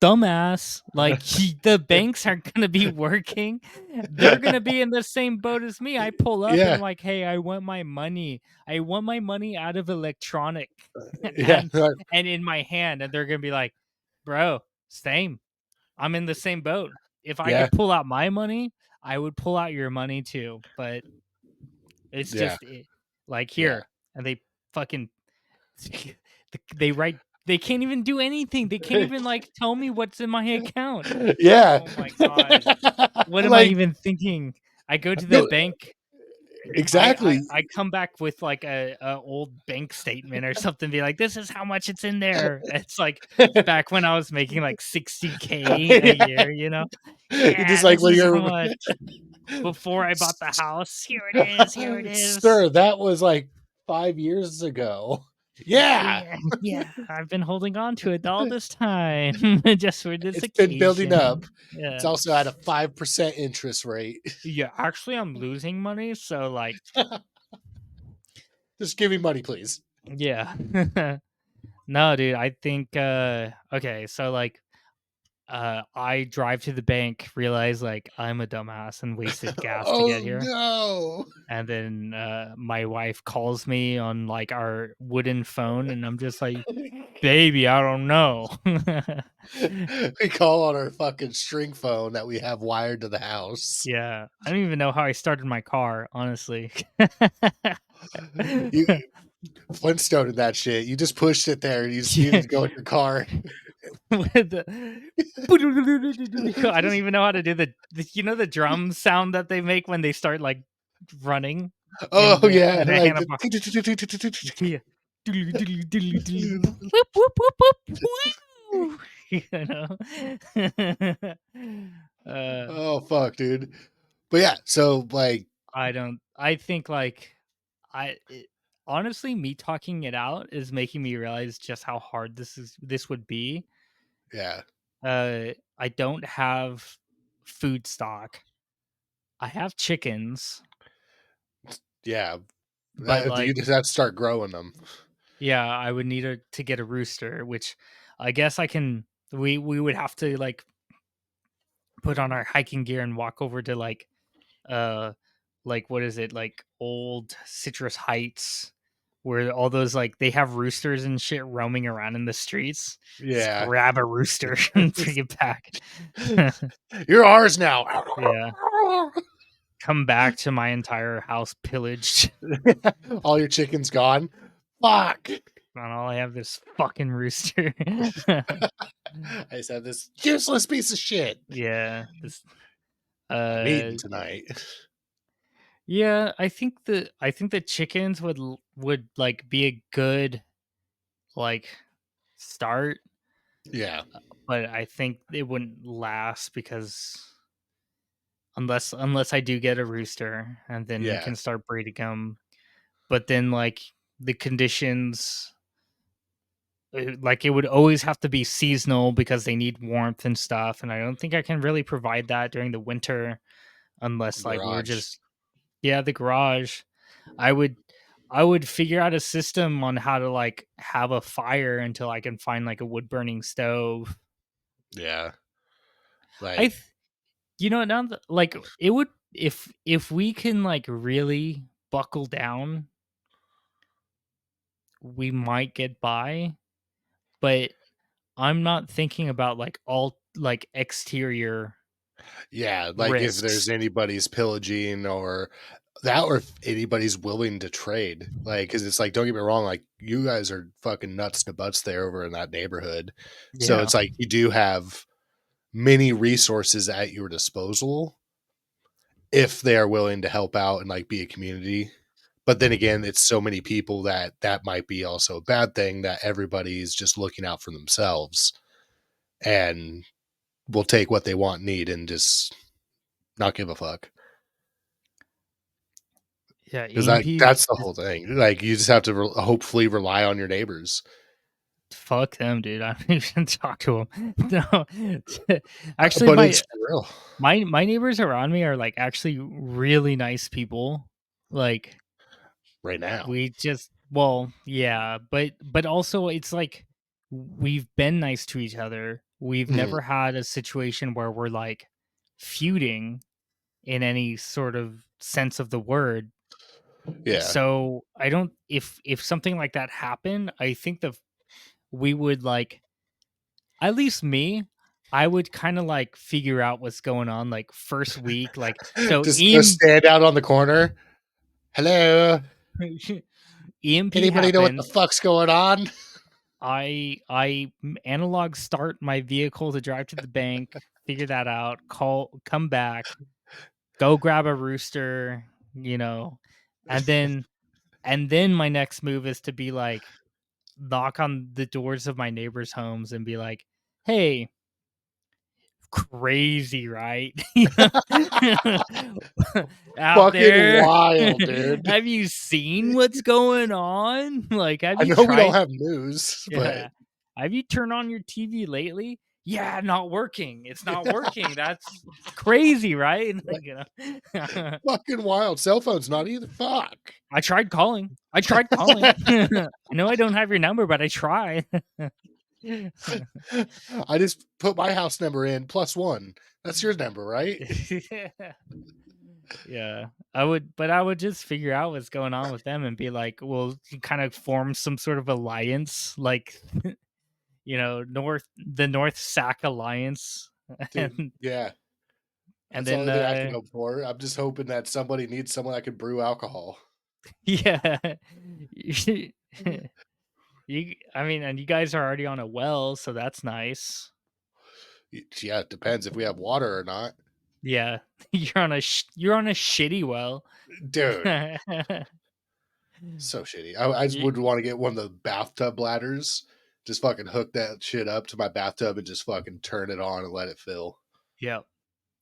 dumbass, like the banks aren't going to be working. They're going to be in the same boat as me. I pull up and Yeah. I'm like, hey, I want my money. I want my money out of electronic Yeah. and in my hand. And they're going to be like, bro, same. I'm in the same boat. If I Yeah. could pull out my money, I would pull out your money too. But it's Yeah. just like Yeah. here, and they fucking they write. They can't even do anything. They can't even like tell me what's in my account. Yeah. Oh my god, what am I Like, even thinking? I go to the no, bank. exactly. I come back with like a old bank statement or something. Be like, this is how much it's in there. It's like back when I was making like 60K a Yeah. year. You know, You're yeah, just like this when is how you're much before I bought the house. Here it is. Here it is. sir, that was like 5 years ago. Yeah. Yeah, yeah, I've been holding on to it all this time just for this It's been building up. occasion. It's Yeah. also at a 5% interest rate. Yeah, actually, I'm losing money, so, like, Just give me money, please. Yeah. No, dude, I think okay, so like I drive to the bank, realize like I'm a dumbass and wasted gas to get Oh here. no. And then my wife calls me on like our wooden phone and I'm just like, "Baby, I don't know." We call on our fucking string phone that we have wired to the house. Yeah, I don't even know how I started my car, honestly. You Flintstone and that shit. You just pushed it there. You just needed Yeah, to go in your car. with the I don't even know how to do the drum sound that they make when they start like running Oh yeah, in the like handlebar. Yeah. Doodly, doodly, doodly, doodly. Whoop, whoop, whoop, whoop. Woo! You know? uh, oh fuck, dude. But yeah, so like I think like I it, honestly, me talking it out is making me realize just how hard this would be. yeah, I don't have food stock. I have chickens, yeah. but You like just have to start growing them. yeah, I would need to get a rooster, which I guess I can we would have to like put on our hiking gear and walk over to uh like what is it? Like old Citrus Heights where all those like they have roosters and shit roaming around in the streets. Just Yeah. grab a rooster and bring it back. You're ours now. Yeah. Come back to my entire house pillaged. All your chickens gone. Fuck. And all I have is fucking rooster. I just have this useless piece of shit. Yeah. I'm Uh eating tonight. yeah, I think the chickens would like be a good like start, Yeah, but I think it wouldn't last because unless I do get a rooster and then we yeah, can start breeding them. But then like the conditions like it would always have to be seasonal because they need warmth and stuff, and I don't think I can really provide that during the winter unless like we're garage. just yeah, the garage. I would I would figure out a system on how to like have a fire until I can find like a wood burning stove. Yeah, I like th- you know now like it would if we can like really buckle down, we might get by, but I'm not thinking about like all like exterior yeah, like if there's risks. anybody's pillaging or that, or if anybody's willing to trade, like, because it's like, don't get me wrong, like you guys are fucking nuts to butts there over in that neighborhood, so Yeah. it's like you do have many resources at your disposal if they are willing to help out and like be a community. But then again, it's so many people that that might be also a bad thing, that everybody's just looking out for themselves and will take what they want, need, and just not give a fuck. Yeah, Because EMPs that's the whole thing. Like you just have to hopefully rely on your neighbors. fuck them, dude. I don't even talk to them. No. Actually But it's for real my neighbors around me are like actually really nice people. Like right now. we just well, yeah, but also it's like we've been nice to each other. We've Mhm. never had a situation where we're like feuding in any sort of sense of the word. Yeah. So I don't if something like that happened, I think we would like at least me, I would kind of like figure out what's going on like first week. Like so Just go stand out on the corner. Hello. EMP Anybody know what the happens. fuck's going on? Analog start my vehicle to drive to the bank, figure that out, come back, go grab a rooster, you know, and then my next move is to be like knock on the doors of my neighbors' homes and be like, "Hey, crazy, right? You know? Out Fucking there, wild, dude. have you seen what's going on? Like, have I you know we don't tried? have news, but Yeah, have you turned on your TV lately? yeah, not working. It's not working. That's crazy, right? Like, you know. Fucking wild. Cell phone's not either. Fuck. I tried calling. I tried calling. I know I don't have your number, but I tried. I just put my house number in +1. That's your number, right? Yeah. I would just figure out what's going on with them and be like, we'll kind of form some sort of alliance, like, you know, the North Sac Alliance. Dude, and, yeah. and That's the then only thing I can hope for. I'm just hoping that somebody needs someone that can brew alcohol. yeah. I mean, and you guys are already on a well, so that's nice. Yeah, it depends if we have water or not. Yeah. You're on a shitty well. Dude, so shitty. I just You- would want to get one of the bathtub bladders. Just fucking hook that shit up to my bathtub and just fucking turn it on and let it fill. yeah.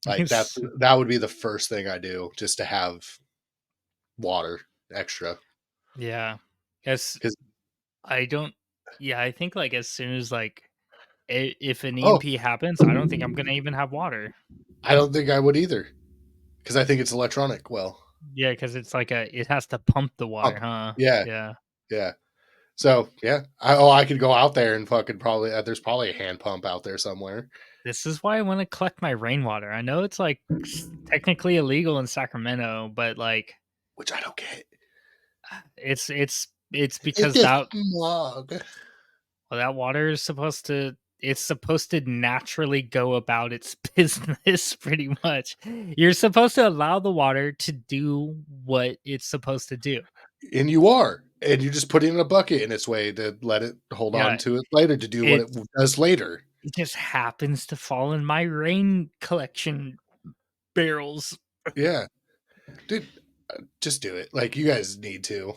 Like that would be the first thing I do, just to have water extra. Yeah. Yes. Because I don't. Yeah, I think like as soon as like if an oh, EMP happens, I don't think I'm gonna even have water. I don't think I would either. Because I think it's electronic. Well, Yeah, because it's like it has to pump the water, pump. huh? Yeah, Yeah. yeah. So yeah, I could go out there and fucking probably there's probably a hand pump out there somewhere. This is why I want to collect my rainwater. I know it's like technically illegal in Sacramento, but like Which I don't get. it's It's because just smog. that water is supposed to naturally go about its business pretty much. You're supposed to allow the water to do what it's supposed to do. And you are. And you just put it in a bucket in its way to let it hold on Yeah, to it later to do what it it does later. it just happens to fall in my rain collection barrels. Yeah. Dude, just do it. Like, you guys need to.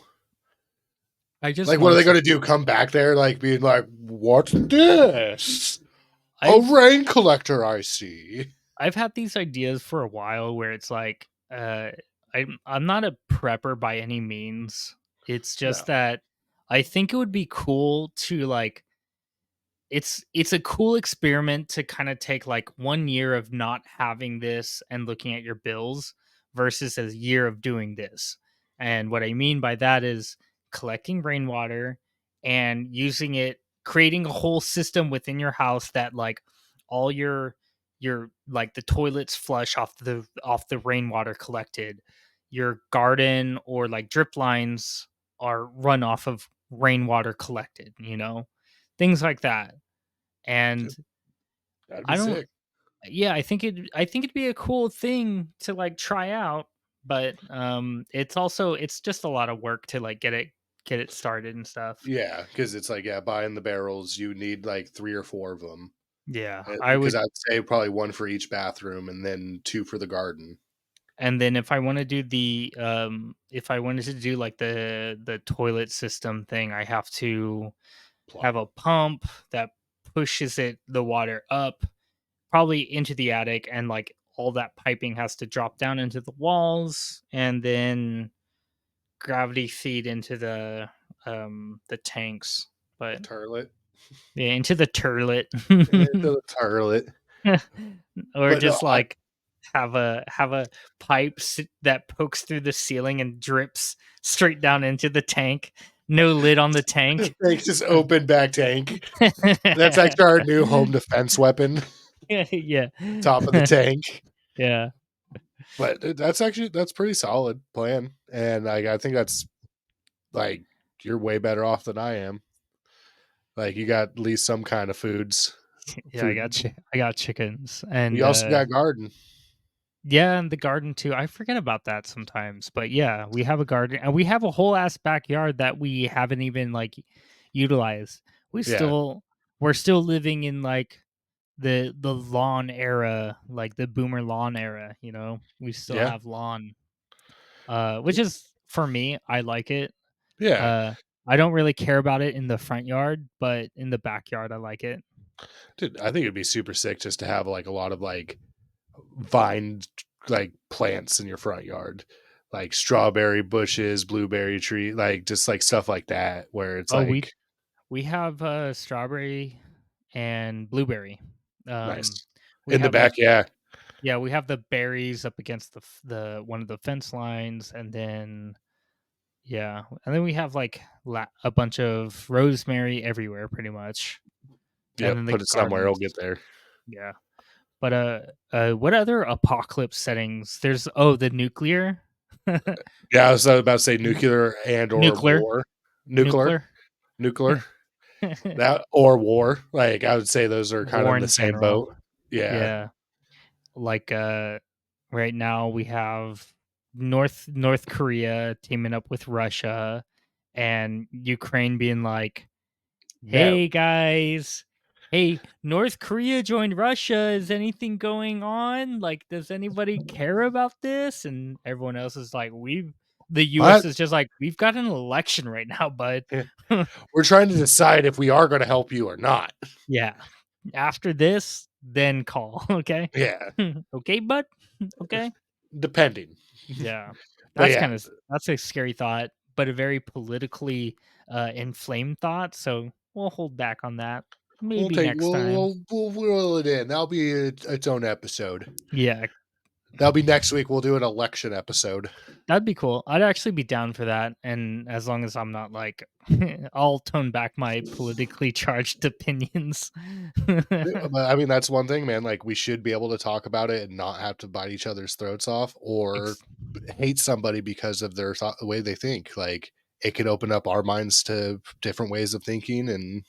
I just Like, what are want they to. going to do? Come back there, like, being like, what's this? A I've rain collector, I see. I've had these ideas for a while where it's like, I'm not a prepper by any means. It's No. just that I think it would be cool to like it's a cool experiment to kind of take like 1 year of not having this and looking at your bills versus a year of doing this. And what I mean by that is collecting rainwater and using it, creating a whole system within your house that like all your like the toilets flush off the rainwater collected. Your garden or like drip lines are run off of rainwater collected, you know? Things like that. And That'd be I don't. sick. Yeah, I think it'd be a cool thing to like try out, but it's also it's just a lot of work to like get it started and stuff. Yeah, because it's like, yeah, buying the barrels, you need like 3 or 4 of them. Yeah, I Because would. I'd say probably 1 for each bathroom and then 2 for the garden. And then if I want to do the if I wanted to do like the toilet system thing, I have to Plop. have a pump that pushes the water up probably into the attic, and like all that piping has to drop down into the walls and then gravity feed into the tanks, The but turlet. yeah, into the turlet. Into the turlet. Or But no, just like have a that pokes through the ceiling and drips straight down into the tank, no lid on the tank. Like just open back tank. That's actually our new home defense weapon. Yeah, Top of the tank. yeah. But that's pretty solid plan. And like I think that's like you're way better off than I am. Like you got at least some kind of foods. Yeah, Food. I got chickens, and You also got garden. yeah, and the garden too. I forget about that sometimes, but yeah, we have a garden and we have a whole ass backyard that we haven't even like utilized. Yeah. We're still living in like the lawn era, like the boomer lawn era, you know. We still Yeah. have lawn. Which is for me, I like it. Yeah. Uh I don't really care about it in the front yard, but in the backyard I like it. Dude, I think it'd be super sick just to have like a lot of like vine like plants in your front yard. Like strawberry bushes, blueberry tree, like just like stuff like that where it's Oh, like we have strawberry and blueberry. Nice. We In the have back, yeah. yeah, we have the berries up against the one of the fence lines, and then we have like a bunch of rosemary everywhere, pretty much, and Yep. then the Put it somewhere. It'll gardens. get there. Yeah, but what other apocalypse settings? There's the nuclear, Yeah, I was about to say nuclear and or nuclear, war. Nuclear. nuclear, Nuclear. That or war. Like I would say those are kind of war in the in same general. boat. Yeah. Yeah, like right now we have North Korea teaming up with Russia, and Ukraine being like, Yeah. "Hey guys, hey, North Korea joined Russia. Is anything going on? Like, does anybody care about this?" And everyone else is like, the US What? is just like, "We've got an election right now, bud." Yeah. We're trying to decide if we are going to help you or not. Yeah. After this, then call, okay? Yeah. Okay, bud? Okay. Depending. Yeah. But yeah, That's a scary thought, but a very politically inflamed thought, so we'll hold back on that. Maybe next time. we'll reel it in. That'll be its own episode. Yeah, That'll be next week. We'll do an election episode. that'd be cool. I'd actually be down for that, and as long as I'm not like I'll tone back my politically charged opinions. But I mean, that's one thing, man. Like, we should be able to talk about it and not have to bite each other's throats off or Ex- hate somebody because of their the way they think. Like, it can open up our minds to different ways of thinking, and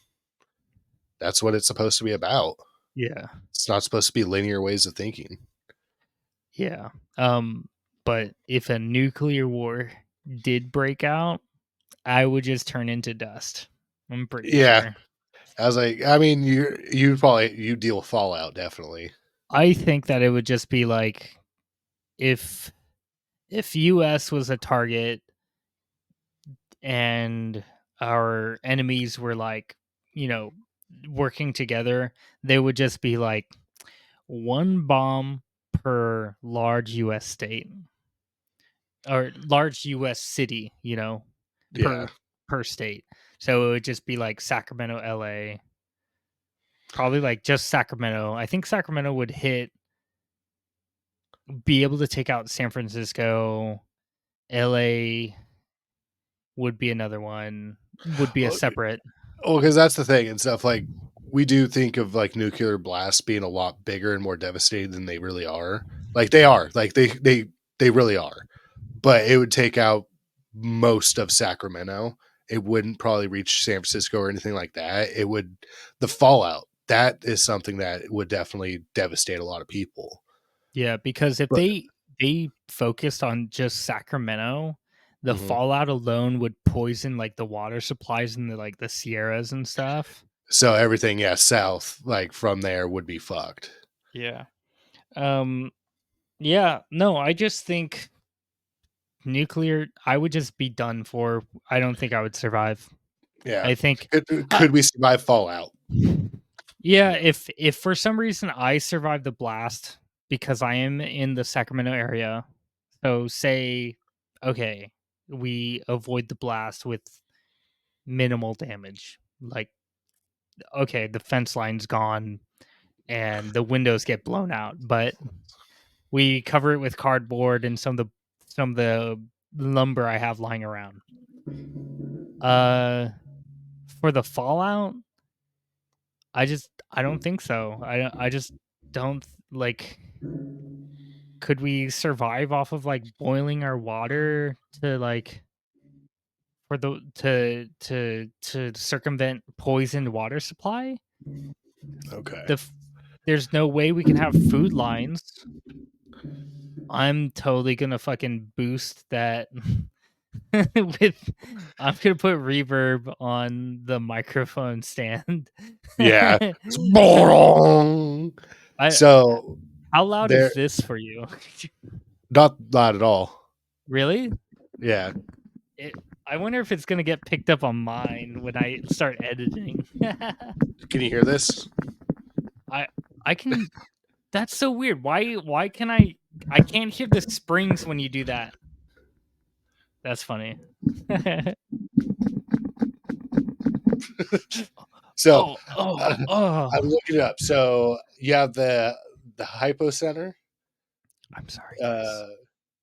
that's what it's supposed to be about. yeah. It's not supposed to be linear ways of thinking. Yeah. But if a nuclear war did break out, I would just turn into dust. I'm pretty Yeah, sure. I was like, I mean, you deal with fallout definitely. I think that it would just be like if US was a target and our enemies were like, you know, working together, they would just be like one bomb per large US state or large US city, Yeah. per state. So it would just be like Sacramento, LA. Probably like just Sacramento. I think Sacramento would be able to take out San Francisco. LA would be another one. Would be a Well, separate. because that's the thing and stuff. Like, we do think of like nuclear blasts being a lot bigger and more devastating than they really are. Like, they are. Like, they really are. But it would take out most of Sacramento. It wouldn't probably reach San Francisco or anything like that. It would, the fallout, that is something that would definitely devastate a lot of people. Yeah, because if But they focused on just Sacramento, the mhm. fallout alone would poison like the water supplies in the Sierras and stuff. So everything, yeah, south, like from there would be fucked. Yeah. Um yeah, no, I just think nuclear I would just be done for. I don't think I would survive. Yeah. I think uh, Could we survive fallout? yeah, if for some reason I survive the blast because I am in the Sacramento area. So say okay, we avoid the blast with minimal damage. Like okay, the fence line's gone and the windows get blown out, but we cover it with cardboard and some of the lumber I have lying around. Uh for the fallout, I don't think so. I just don't like could we survive off of like boiling our water to like for the to circumvent poisoned water supply? Okay. The f- there's no way we can have food lines. I'm totally gonna fucking boost that with I'm gonna put reverb on the microphone stand. Yeah. It's boring. I So How loud is there, this for you? not loud at all. Really? Yeah. I wonder if it's gonna get picked up on mine when I start editing. Can you hear this? I can. That's so weird. Why can I can't hear the springs when you do that. That's funny. So Oh. I'm looking it up. So you have the hypocenter, I'm sorry, guys.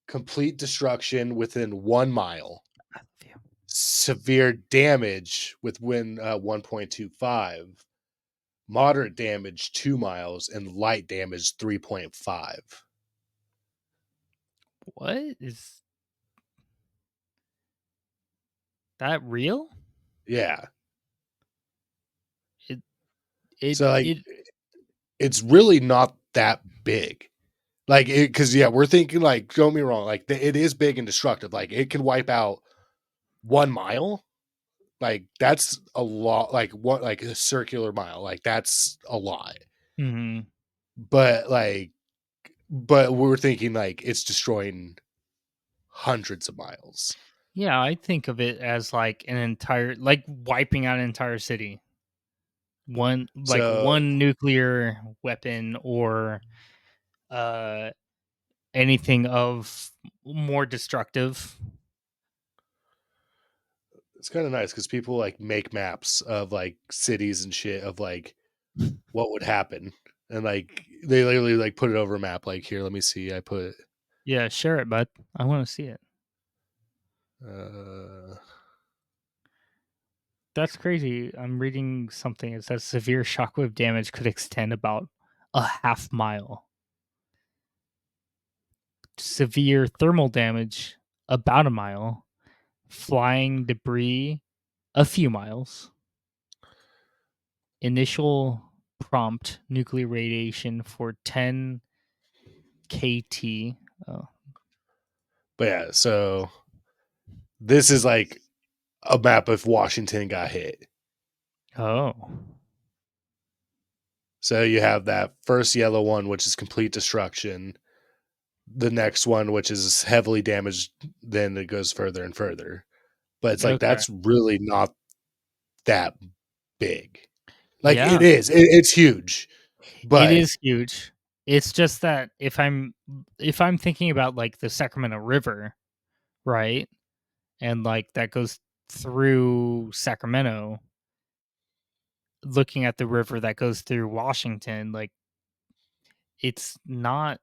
complete destruction within 1 mile, I love you. severe damage with wind 1.25, moderate damage 2 miles, and light damage 3.5. What is that real? Yeah. It it So like it it's really not that big. Like it, because yeah, we're thinking like, don't get me wrong, like it is big and destructive. Like it can wipe out 1 mile. Like that's a lot. Like what, like a circular mile. Like that's a lot. mhm. But like, but we're thinking like it's destroying hundreds of miles. Yeah, I think of it as like an entire like wiping out an entire city. So One nuclear weapon or uh anything of more destructive. it's kind of nice because people like make maps of like cities and shit of like what would happen, and like they literally like put it over a map. Like here, let me see. I put Yeah, share it, bud. I want to see it. uh That's crazy. I'm reading something. It says severe shockwave damage could extend about a half mile. Severe thermal damage about a mile. Flying debris a few miles. Initial prompt nuclear radiation for 10 KT. Oh, but yeah, so this is like a map if Washington got hit. oh. So you have that first yellow one, which is complete destruction. The next one, which is heavily damaged, then it goes further and further. But it's like Okay. that's really not that big. Like Yeah, it is, it's huge. it But is huge. It's just that if I'm thinking about like the Sacramento River, right? And like that goes through Sacramento, looking at the river that goes through Washington, like it's not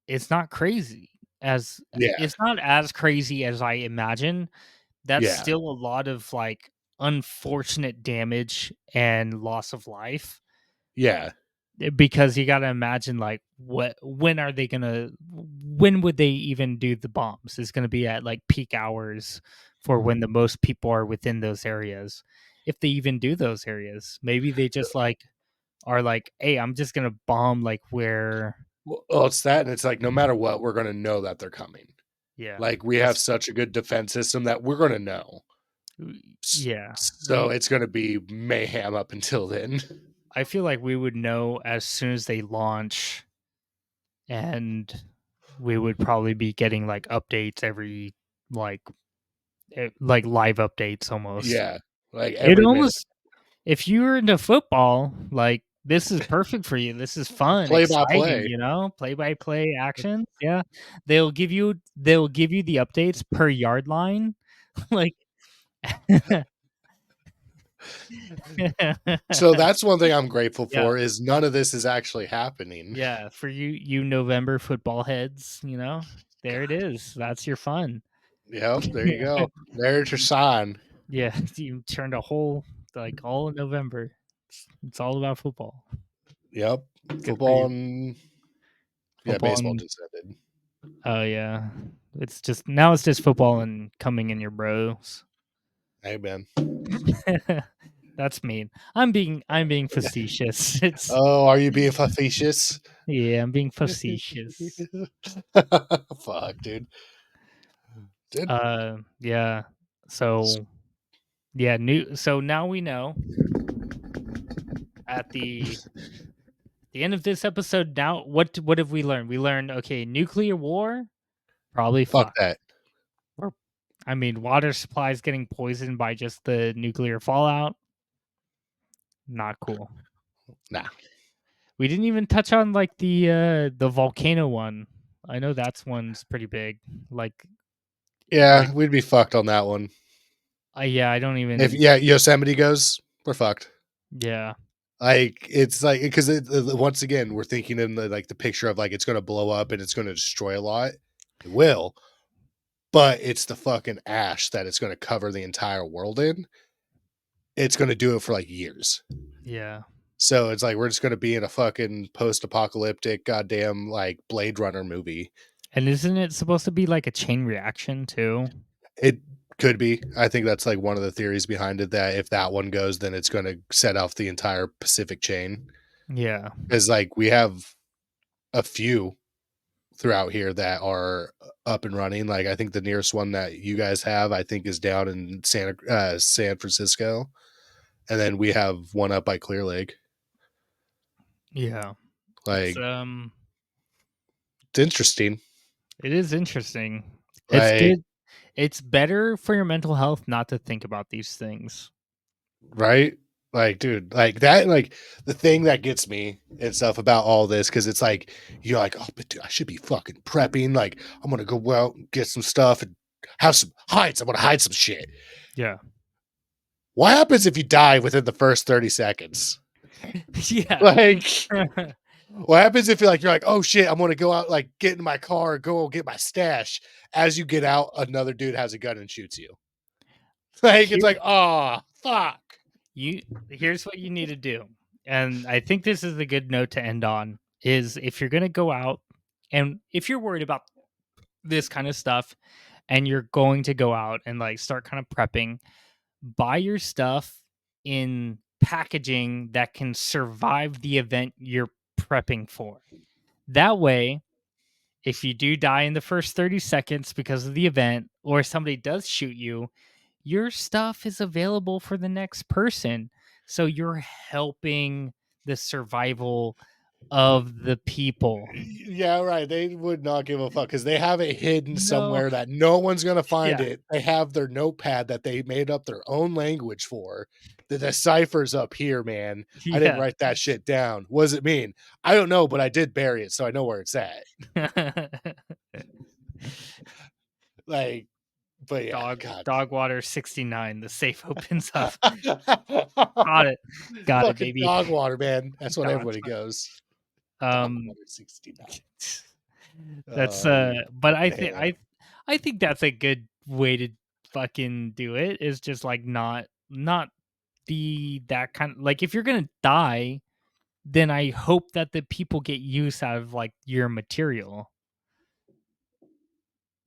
it's not crazy as yeah, it's not as crazy as I imagine. That's yeah, still a lot of like unfortunate damage and loss of life. yeah. Because you got to imagine like when would they even do the bombs? It's going to be at like peak hours for when the most people are within those areas, if they even do those areas. Maybe they just like are like, hey, I'm just going to bomb like where. Well, it's that, and it's like no matter what, we're gonna know that they're coming. Yeah, Like we have that's such a good defense system that we're gonna know. yeah, So we it's gonna be mayhem up until then. I feel like we would know as soon as they launch, and we would probably be getting like updates every like like live updates almost. Yeah, like It every minute. almost if you're into football, like this is perfect for you. This is fun, Play by exciting, play. play by play action. Yeah. They'll give you the updates per yard line. Like So that's one thing I'm grateful yeah. for is none of this is actually happening. Yeah. For you November football heads, there it God. is. That's your fun. Yep, there you go. There's your sign. Yeah. You turned a whole like all of November. It's all about football. Yep. Good for Football you. and yeah, Football baseball and just ended. oh yeah. It's just football and coming in your bros. Hey man. That's mean. I'm being facetious. It's Oh, are you being facetious? yeah, I'm being facetious. Fuck, dude. Dude. Yeah. So yeah, so now we know at the end of this episode now what have we learned? We learned okay, nuclear war probably Fuck fucked. that. Or I mean, water supplies getting poisoned by just the nuclear fallout. Not cool. Nah. We didn't even touch on like the volcano one. I know that's one's pretty big. Like Yeah, like we'd be fucked on that one. yeah, I don't If even yeah, Yosemite goes, we're fucked. Yeah. Like it's like because once again we're thinking in the like the picture of like it's going to blow up and it's going to destroy a lot. It will, but it's the fucking ash that it's going to cover the entire world in. It's going to do it for like years. Yeah. So it's like we're just going to be in a fucking post-apocalyptic goddamn like Blade Runner movie. And isn't it supposed to be like a chain reaction too? It could be. I think that's like one of the theories behind it, that if that one goes, then it's going to set off the entire Pacific chain. Yeah. Because like we have a few throughout here that are up and running. Like I think the nearest one that you guys have, I think, is down in San Francisco, and then we have one up by Clear Lake. Yeah. Like It's interesting. it is interesting. It's Like good. It's better for your mental health not to think about these things. right. Like, dude, like that, like the thing that gets me and stuff about all this, because it's like you're like, oh, but dude, I should be fucking prepping. Like, I'm gonna go out and get some stuff and have some hides. I'm gonna hide some shit. Yeah. What happens if you die within the first 30 seconds? Yeah. Like, what happens if you're like, oh shit, I'm gonna go out, like get in my car, go get my stash. As you get out, another dude has a gun and shoots you. Like, it's like, oh fuck. Here's what you need to do. And I think this is a good note to end on, is if you're going to go out and if you're worried about this kind of stuff and you're going to go out and like start kind of prepping, buy your stuff in packaging that can survive the event you're prepping for. That way, if you do die in the first 30 seconds because of the event or somebody does shoot you, your stuff is available for the next person. So you're helping the survival of the people. Yeah, right. They would not give a fuck because they have it hidden No. somewhere that no one's gonna find Yeah. it. They have their notepad that they made up their own language for. The decipher's up here, man. I didn't Yeah. write that shit down. What does it mean? I don't know, but I did bury it, so I know where it's at. Like, but yeah, God. Dog water 69. The safe opens up. Got it, Fucking baby. dog water, man. That's what Dog everybody goes. Dog water 69. That's Oh, but I man. think I think that's a good way to fucking do it, is just like not be that kind of like, if you're gonna die, then I hope that the people get use out of like your material.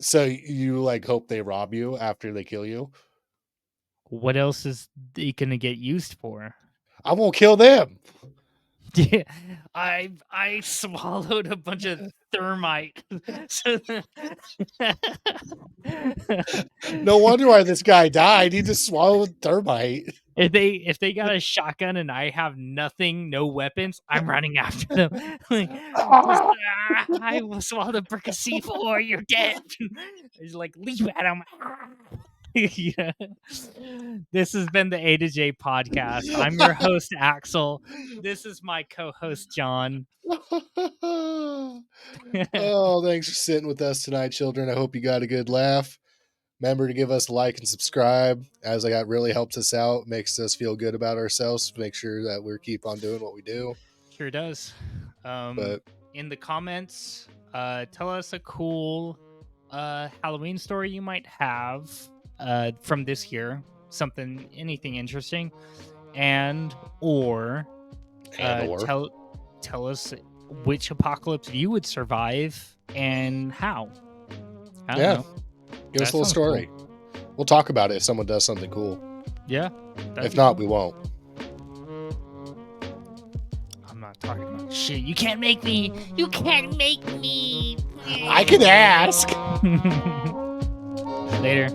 So you like hope they rob you after they kill you? What else is they gonna get used for? I won't kill them. Yeah, I swallowed a bunch of thermite. No wonder why this guy died. He just swallowed thermite. If they got a shotgun and I have nothing, no weapons, I'm running after them. Like, I will swallow a brick of C4. You're dead. It's like, leave at him. Yeah. This has been the A2J podcast. I'm your host, Axel. This is my co-host, John. Oh, thanks for sitting with us tonight, children. I hope you got a good laugh. Remember to give us a like and subscribe, as that really helps us out, makes us feel good about ourselves, make sure that we keep on doing what we do. Sure does. But in the comments, tell us a cool Halloween story you might have from this year, anything interesting, or tell us which apocalypse you would survive and how. I don't know. Give us a little story. Cool. We'll talk about it if someone does something cool. Yeah. If not, we won't. I'm not talking about shit. You can't make me. You can't make me. I can ask. Later.